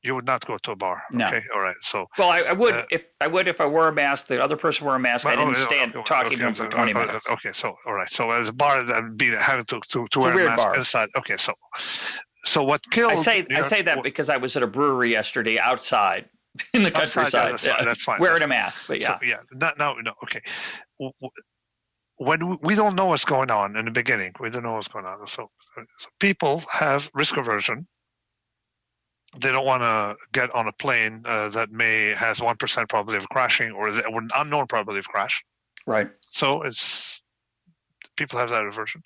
You would not go to a bar. No. Okay. All right. So. Well, I would if I wore a mask. The other person wore a mask. I didn't stand talking to him for 20 minutes. Okay. So all right. So as a bar, that be having to wear a mask inside. Okay. So what killed? I say that because I was at a brewery yesterday outside in the countryside. Yeah, that's fine. Wearing a mask, but yeah. So, yeah. No. Okay. When we don't know what's going on in the beginning, we don't know what's going on. So people have risk aversion. They don't want to get on a plane that has 1% probability of crashing or an unknown probability of crash. Right. So people have that aversion.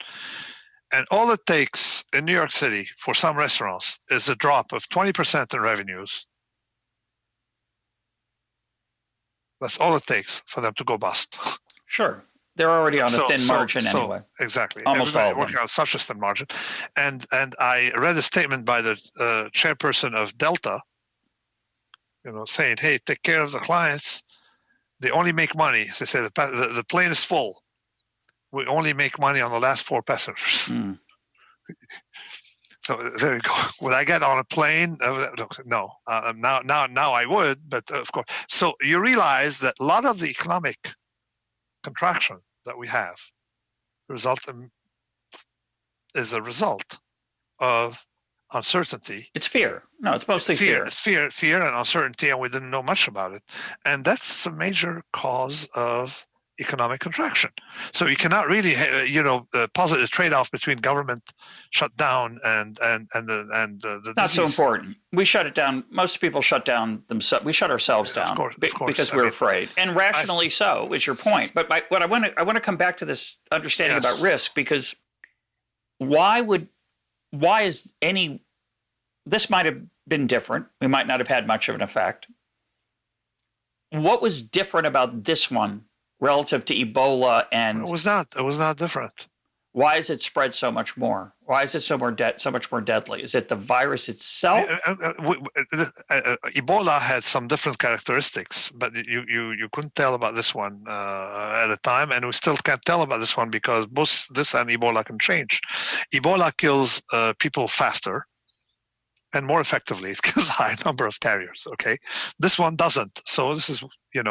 And all it takes in New York City for some restaurants is a drop of 20% in revenues. That's all it takes for them to go bust. Sure. They're already on a thin margin anyway. Exactly. Almost all of them. Working on such a thin margin. And I read a statement by the chairperson of Delta, saying, hey, take care of the clients. They only make money. They say the plane is full. We only make money on the last 4 passengers. Mm. So there you go. Would I get on a plane? No. Now I would, but of course. So you realize that a lot of the economic contraction that we have is a result of uncertainty. It's fear. No, it's mostly fear. It's fear and uncertainty, and we didn't know much about it. And that's a major cause of economic contraction. So you cannot really, the positive trade-off between government shutdown and the not so important. We shut it down. Most people shut down themselves. We shut ourselves down, of course, because we're afraid, and rationally so. Is your point? But what I want to come back to this understanding about risk, because this might have been different. We might not have had much of an effect. What was different about this one relative to Ebola? And it was not different. Why is it spread so much more? Why is it so much more deadly? Is it the virus itself? Ebola had some different characteristics, but you couldn't tell about this one at the time, and we still can't tell about this one because both this and Ebola can change. Ebola kills people faster and more effectively. It kills a high number of carriers. Okay, this one doesn't. So this is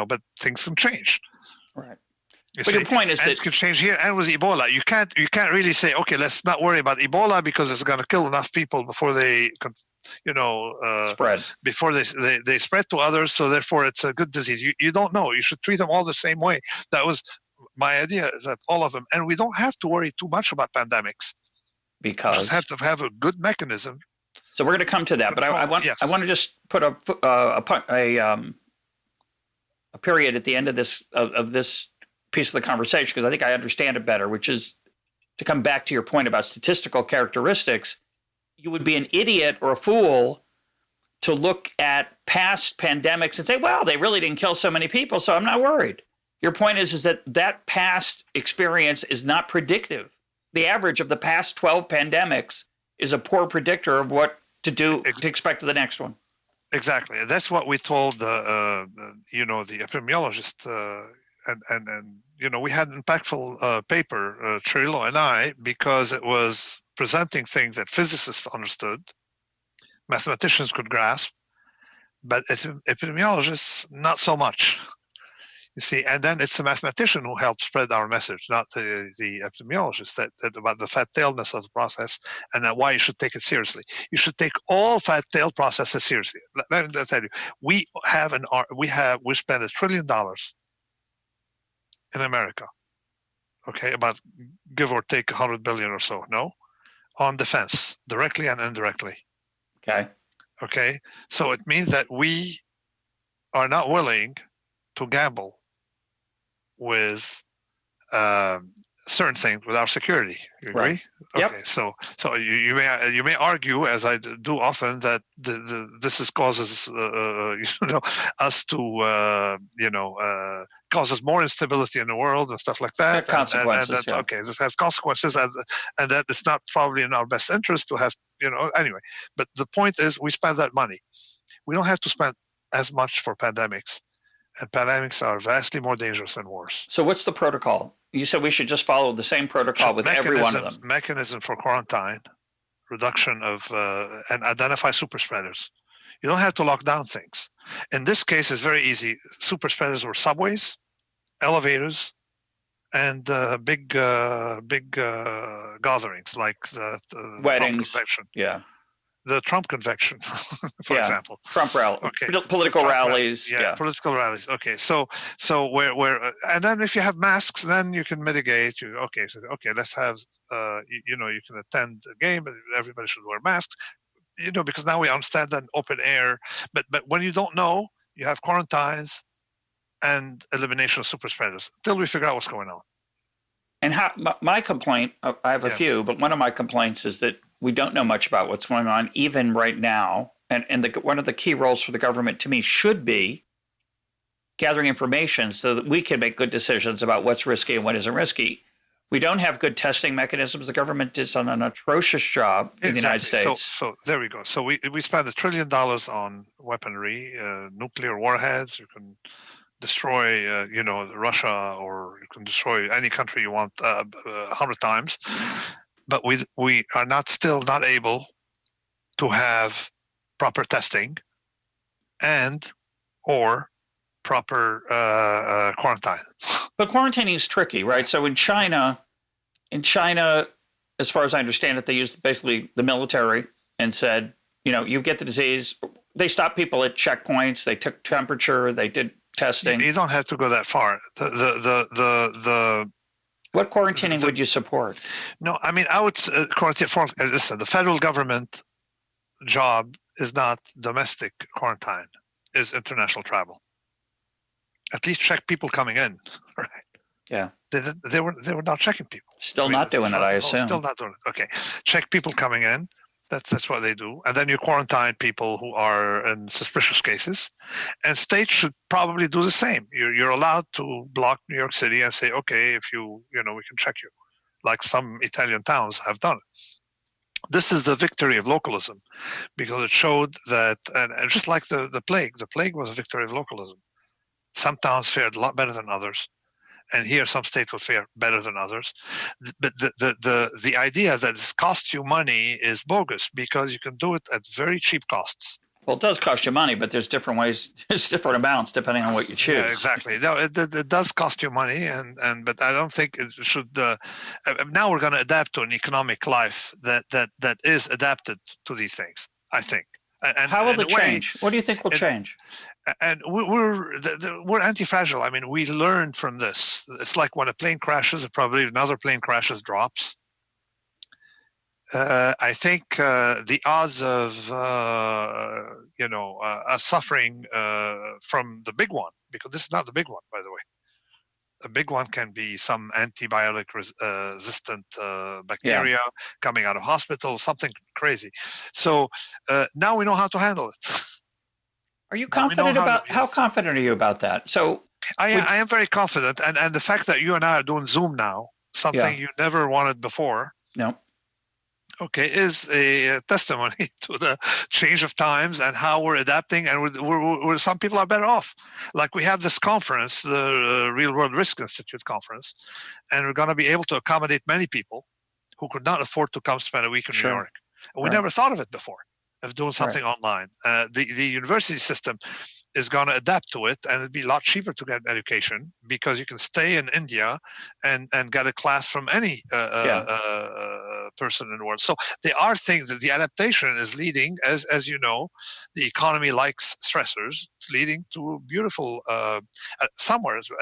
but things can change. Right. But your point is that it could change here, and with Ebola, you can't really say, okay, let's not worry about Ebola because it's going to kill enough people before they, spread. Before they spread to others. So therefore, it's a good disease. You don't know. You should treat them all the same way. That was my idea. Is that all of them, and we don't have to worry too much about pandemics because we just have to have a good mechanism. So we're going to come to that, but I want to just put a period at the end of this piece of the conversation, because I think I understand it better, which is to come back to your point about statistical characteristics. You would be an idiot or a fool to look at past pandemics and say, well, they really didn't kill so many people, so I'm not worried. Your point is that past experience is not predictive. The average of the past 12 pandemics is a poor predictor of what to do to expect the next one. Exactly. That's what we told the epidemiologist. And we had an impactful paper, Cirillo and I, because it was presenting things that physicists understood, mathematicians could grasp, but epidemiologists not so much. You see, and then it's a mathematician who helped spread our message, not the epidemiologist, that about the fat-tailedness of the process and that why you should take it seriously. You should take all fat-tailed processes seriously. Let me tell you, we spend $1 trillion in America, okay, about give or take 100 billion or so, no, on defense, directly and indirectly. Okay, so it means that we are not willing to gamble with certain things with our security. You agree? Right. Yep. Okay, so you may argue, as I do often, that this causes us to causes more instability in the world and stuff like that. Consequences. And okay, this has consequences, and that it's not probably in our best interest to have anyway. But the point is, we spend that money. We don't have to spend as much for pandemics. And pandemics are vastly more dangerous than wars. So what's the protocol? You said we should just follow the same protocol with every one of them. Mechanism for quarantine, reduction of, and identify super spreaders. You don't have to lock down things. In this case, it's very easy. Super spreaders were subways, elevators, and big gatherings like the weddings. Trump convention. Yeah. The Trump convention, for example. Trump rally. Okay. Political rallies. Yeah, political rallies. Okay, so where and then if you have masks, then you can mitigate. Let's have you can attend a game, and everybody should wear masks. Because now we understand that open air. But when you don't know, you have quarantines and elimination of super spreaders until we figure out what's going on. And my complaint, I have a few, but one of my complaints is that we don't know much about what's going on even right now. And one of the key roles for the government to me should be gathering information so that we can make good decisions about what's risky and what isn't risky. We don't have good testing mechanisms. The government did an atrocious job in the United States. So there we go. So we spend $1 trillion on weaponry, nuclear warheads. You can destroy, Russia, or you can destroy any country you want 100 times. But we are still not able to have proper testing or proper quarantine. But quarantining is tricky, right? So in China, as far as I understand it, they used basically the military and said, you get the disease. They stopped people at checkpoints. They took temperature. They did testing. You don't have to go that far. What quarantining would you support? No, I mean, I would quarantine. Listen, the federal government job is not domestic quarantine; is international travel. At least check people coming in, right? Yeah. They were not checking people. Still not doing it, I assume. Still not doing it. Okay, check people coming in. That's what they do, and then you quarantine people who are in suspicious cases. And states should probably do the same. You're allowed to block New York City and say, okay, if we can check you, like some Italian towns have done it. This is the victory of localism, because it showed that, and just like the plague was a victory of localism. Some towns fared a lot better than others. And here, some states will fare better than others. But the idea that it costs you money is bogus, because you can do it at very cheap costs. Well, it does cost you money, but there's different ways, there's different amounts depending on what you choose. Yeah, exactly. No, it does cost you money, but I don't think it should. Now we're going to adapt to an economic life that is adapted to these things, I think. And how will it change? What do you think will change? And we're anti-fragile. I mean, we learned from this. It's like when a plane crashes, probably another plane crashes, drops. I think the odds of us suffering from the big one, because this is not the big one, by the way. A big one can be some antibiotic resistant bacteria coming out of hospital, something crazy. So now we know how to handle it. Are you confident about how confident are you about that? So I am very confident, and the fact that you and I are doing Zoom now, something you never wanted before. No. Okay, is a testimony to the change of times and how we're adapting, and we're some people are better off. Like we have this conference, the Real World Risk Institute conference, and we're going to be able to accommodate many people who could not afford to come spend a week in New York. And we never thought of it before, of doing something online. The university system, is going to adapt to it, and it'd be a lot cheaper to get education because you can stay in India and get a class from any person in the world. So there are things that the adaptation is leading, as you know, the economy likes stressors, leading to beautiful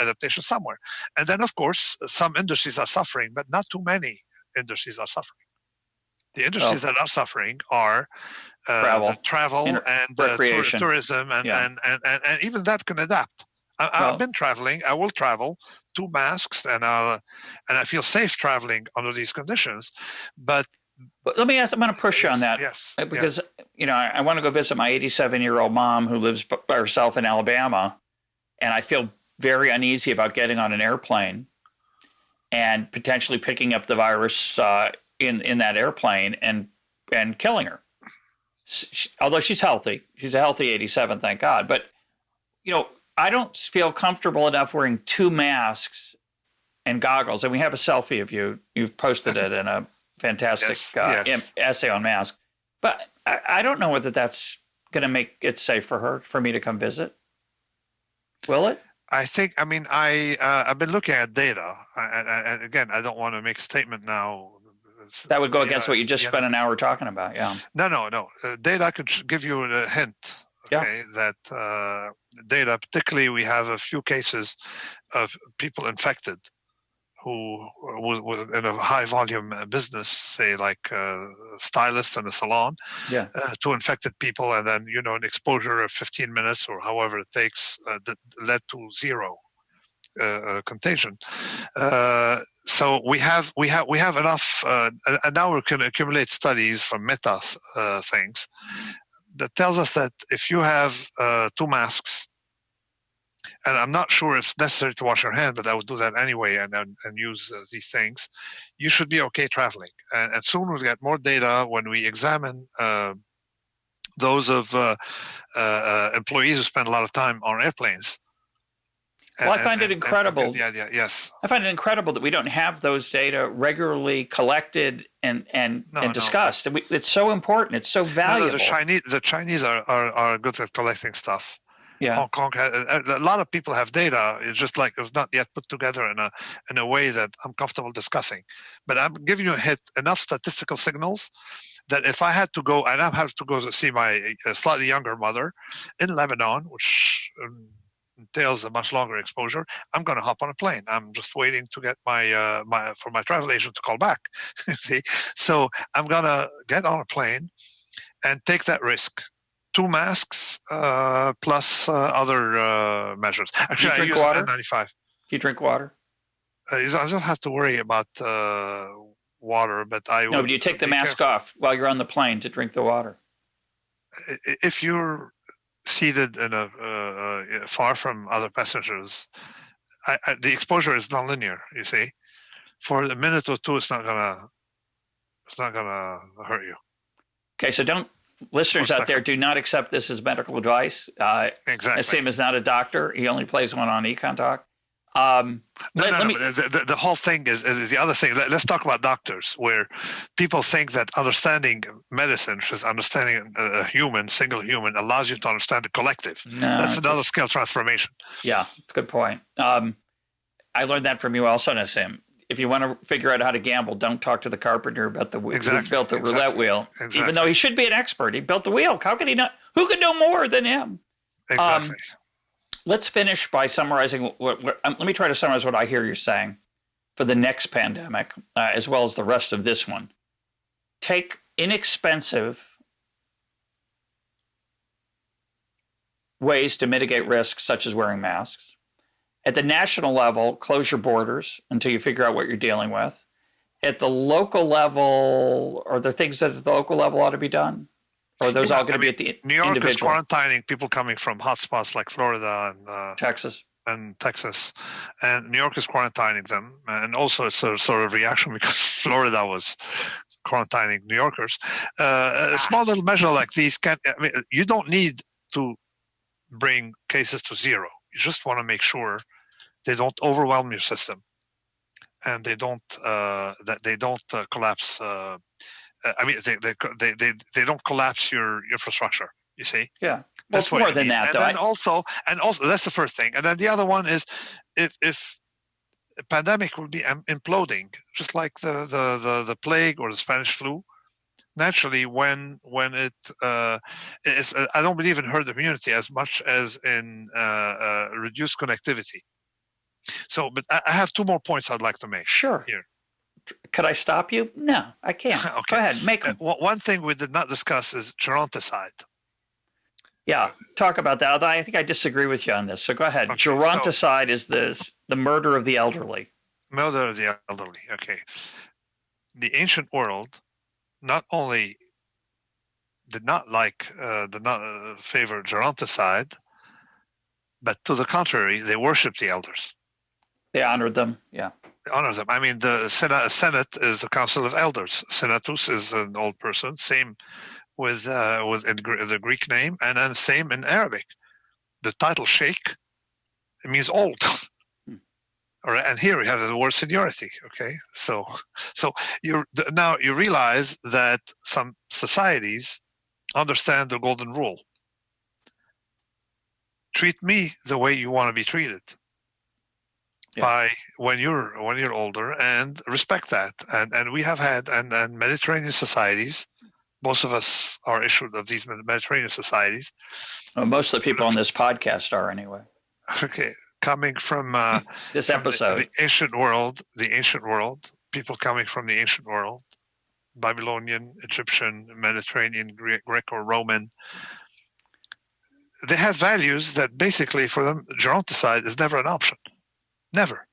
adaptation somewhere. And then, of course, some industries are suffering, but not too many industries are suffering. The industries that are suffering are the travel and recreation, tourism, and even that can adapt. I've been traveling. I will travel. 2 masks, and I feel safe traveling under these conditions. But let me ask. I'm going to push you on that. Yes. Because I want to go visit my 87-year-old mom who lives by herself in Alabama, and I feel very uneasy about getting on an airplane and potentially picking up the virus in that airplane and killing her. Although she's healthy, she's a healthy 87, thank God. But I don't feel comfortable enough wearing 2 masks and goggles. And we have a selfie of you. You've posted it in a fantastic essay on masks. But I don't know whether that's going to make it safe for me to come visit. Will it? I've been looking at data. And again, I don't want to make a statement now. That would go against what you just spent an hour talking about. Yeah. No. Data could give you a hint. Okay, that data, particularly, we have a few cases of people infected who were in a high volume business, say like stylists in a salon, 2 infected people, and then an exposure of 15 minutes or however it takes that led to 0 contagion. So we have enough, and now we can accumulate studies from meta things that tells us that if you have 2 masks, and I'm not sure it's necessary to wash your hand, but I would do that anyway and use these things, you should be okay traveling. And soon we'll get more data when we examine those of employees who spend a lot of time on airplanes. Well, I find it incredible. Yes. I find it incredible that we don't have those data regularly collected and discussed. No. It's so important. It's so valuable. The Chinese are good at collecting stuff. Yeah. Hong Kong a lot of people have data. It's just like it was not yet put together in a way that I'm comfortable discussing. But I'm giving you enough statistical signals that if I had to go, and I have to go to see my slightly younger mother in Lebanon, which entails a much longer exposure, I'm going to hop on a plane. I'm just waiting to get for my travel agent to call back. See, so I'm going to get on a plane and take that risk. 2 masks plus other measures. Actually, I use N95. Do you drink water? I don't have to worry about water, but No, but you take the mask off while you're on the plane to drink the water. If you're seated in far from other passengers, the exposure is non-linear. You see, for a minute or 2, it's not gonna hurt you. Okay, so listeners out there, do not accept this as medical advice. Exactly. Nassim is not a doctor. He only plays one on EconTalk. The whole thing is the other thing. Let's talk about doctors, where people think that understanding medicine, which is understanding a single human, allows you to understand the collective. No, that's another skill transformation. Yeah, it's a good point. I learned that from you also, Nassim. If you want to figure out how to gamble, don't talk to the carpenter about who built the roulette wheel. Exactly. Even though he should be an expert. He built the wheel. How could he not? Who could know more than him? Exactly. Let's finish by summarizing. Let me try to summarize what I hear you saying for the next pandemic, as well as the rest of this one. Take inexpensive ways to mitigate risks, such as wearing masks. At the national level, close your borders until you figure out what you're dealing with. At the local level, are there things that at the local level ought to be done? Or are those all going to be at the New York individual? is quarantining people coming from hotspots like Florida and Texas. And New York is quarantining them, and also it's a sort of reaction because Florida was quarantining New Yorkers. A small little measure like these you don't need to bring cases to 0. You just want to make sure they don't overwhelm your system, and they don't collapse. They don't collapse your infrastructure. You see? Yeah. Well, That's it's what more you than need. that, And though. then also that's the first thing. And then the other one is if a pandemic will be imploding, just like the plague or the Spanish flu. Naturally, when it is, I don't believe in herd immunity as much as in reduced connectivity. So, but I have two more points I'd like to make Sure. here. Could I stop you? No, I can't. Okay. Go ahead, make them. One thing we did not discuss is geronticide. Yeah, talk about that. Although I think I disagree with you on this. So go ahead. Okay, Geronticide is the murder of the elderly. Murder of the elderly. Okay. The ancient world not only did not favor geronticide, but to the contrary, they worshipped the elders. They honored them. Yeah. They honor them. I mean, the Senate is a council of elders. Senatus is an old person. Same with the Greek name, and then same in Arabic. The title sheikh, it means old. All right, and here we have the word seniority. Okay, so now you realize that some societies understand the golden rule. Treat me the way you want to be treated. Yeah. By when you're older, and respect that. And we have had and Mediterranean societies. Most of us are issued of these Mediterranean societies. Well, most of the people on this podcast are anyway. Okay, coming from this episode, the ancient world, people coming from the ancient world, Babylonian, Egyptian, Mediterranean, Greco-Roman. They have values that basically for them, geronticide is never an option. Never.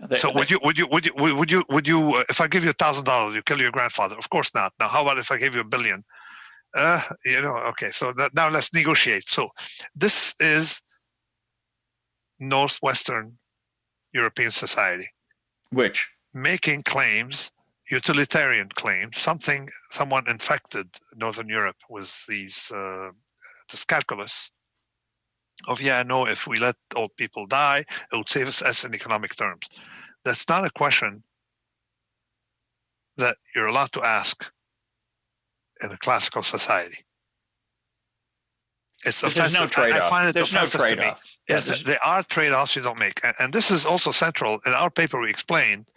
Would you, if I give you $1,000, you kill your grandfather? Of course not. Now, how about if I gave you $1 billion? Okay, so now let's negotiate. So this is Northwestern European society. Which? Making claims, utilitarian claims, someone infected Northern Europe with this calculus of, if we let old people die, it would save us in economic terms. That's not a question that you're allowed to ask in a classical society. It's offensive. There's no trade-off. I find it there's offensive no trade-off. to me. Yes, there are trade-offs you don't make. And this is also central. In our paper, we explained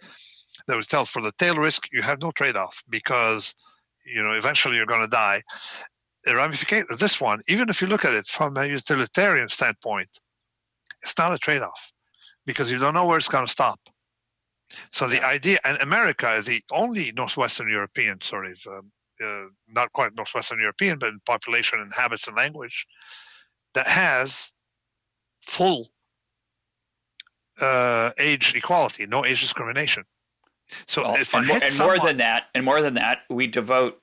that we tell for the tail risk, you have no trade-off because, eventually you're going to die. The ramification of this one, even if you look at it from a utilitarian standpoint, it's not a trade-off because you don't know where it's going to stop. So the idea, and America is the only Northwestern European, not quite Northwestern European, but in population and habits and language, that has full age equality, no age discrimination. So more than that, we devote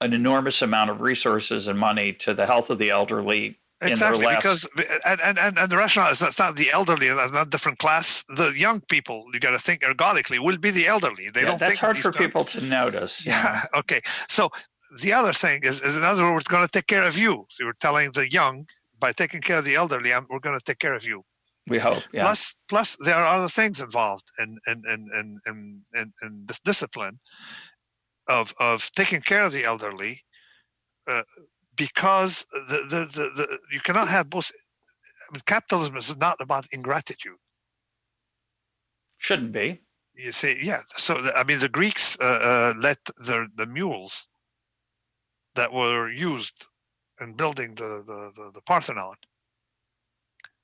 an enormous amount of resources and money to the health of the elderly. Exactly, because and the rationale is that's not the elderly, that's not a different class. The young people, you got to think ergodically, will be the elderly. They don't. That's hard for people to notice. Yeah. Okay. So the other thing is in other words, we're going to take care of you. So we're telling the young, by taking care of the elderly, we're going to take care of you. We hope. Yeah. Plus, there are other things involved in this discipline of taking care of the elderly, because you cannot have both. I mean, capitalism is not about ingratitude. Shouldn't be. You see, yeah. So the Greeks let the mules that were used in building the Parthenon.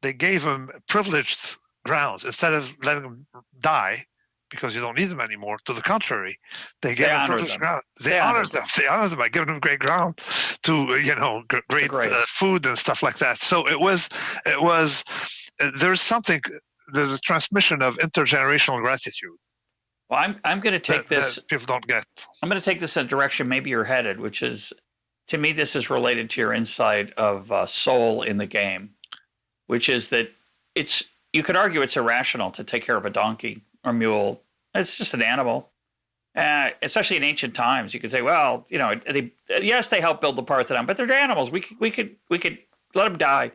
They gave them privileged grounds instead of letting them die because you don't need them anymore. To the contrary, they gave them privileged ground. They honored them. They honored them by giving them great ground to great food and stuff like that. So it was there's a transmission of intergenerational gratitude. Well, I'm going to take this. That people don't get. I'm going to take this in a direction maybe you're headed, which is, to me, this is related to your insight of soul in the game, which is that you could argue it's irrational to take care of a donkey or mule. It's just an animal. Especially in ancient times, you could say, well, they helped build the Parthenon, but they're animals. We could let them die.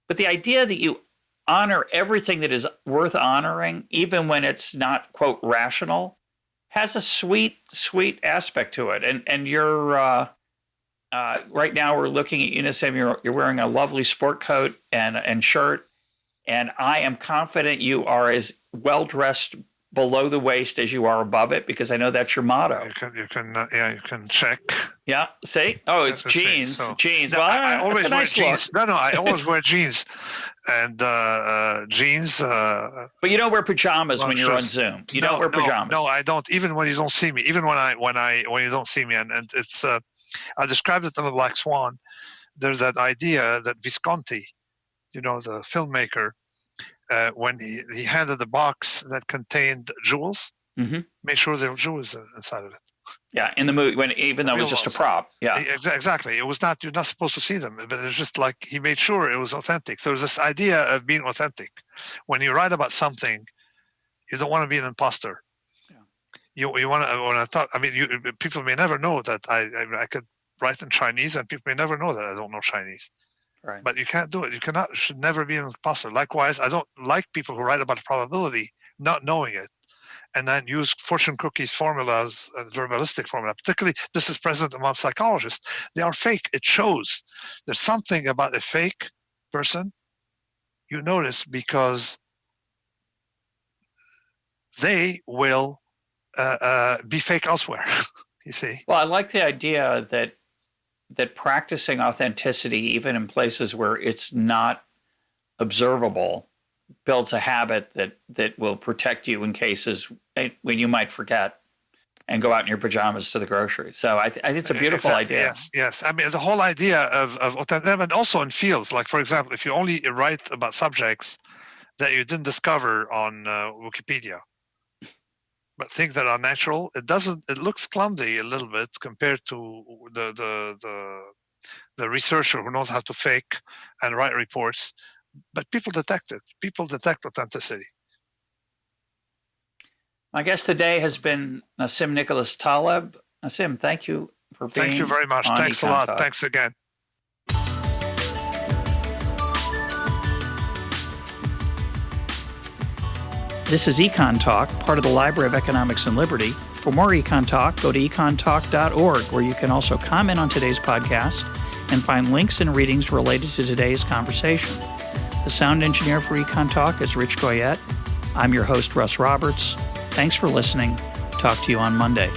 But the idea that you honor everything that is worth honoring, even when it's not, quote, rational, has a sweet, sweet aspect to it. And you're, Right now, we're looking at you, Nassim. You're wearing a lovely sport coat and shirt, and I am confident you are as well dressed below the waist as you are above it, because I know that's your motto. You can check. Yeah. See? Oh, it's jeans. So, Jeans. No, Well, I always that's a wear nice jeans. look. No, I always wear jeans, and jeans. But you don't wear pajamas when you're on Zoom. You don't wear pajamas. No, I don't. Even when you don't see me. Even when you don't see me, and it's. I described it in the Black Swan. There's that idea that Visconti, the filmmaker, when he handed the box that contained jewels, made sure there were jewels inside of it. Yeah, in the movie, even though it was just a prop. Yeah, exactly. It was not. You're not supposed to see them, but it's just like he made sure it was authentic. So there's this idea of being authentic. When you write about something, you don't want to be an imposter. Yeah. You want to. When I thought, people may never know that I could write in Chinese, and people may never know that I don't know Chinese. Right. But you can't do it. You should never be an imposter. Likewise, I don't like people who write about probability not knowing it, and then use fortune cookies formulas and verbalistic formula. Particularly, this is present among psychologists. They are fake. It shows. There's something about a fake person you notice, because they will be fake elsewhere. You see? Well, I like the idea that practicing authenticity, even in places where it's not observable, builds a habit that will protect you in cases when you might forget and go out in your pajamas to the grocery. So I think it's a beautiful idea. Yes. The whole idea of authenticity, and also in fields, like, for example, if you only write about subjects that you didn't discover on Wikipedia, but things that are natural, it looks clumsy a little bit compared to the researcher who knows how to fake and write reports. But people detect it. People detect authenticity. My guest today has been Nassim Nicholas Taleb. Nassim, thank you for being. Thank you very much. Thanks a lot. Thanks again. This is EconTalk, part of the Library of Economics and Liberty. For more EconTalk, go to econtalk.org, where you can also comment on today's podcast and find links and readings related to today's conversation. The sound engineer for EconTalk is Rich Goyette. I'm your host, Russ Roberts. Thanks for listening. Talk to you on Monday.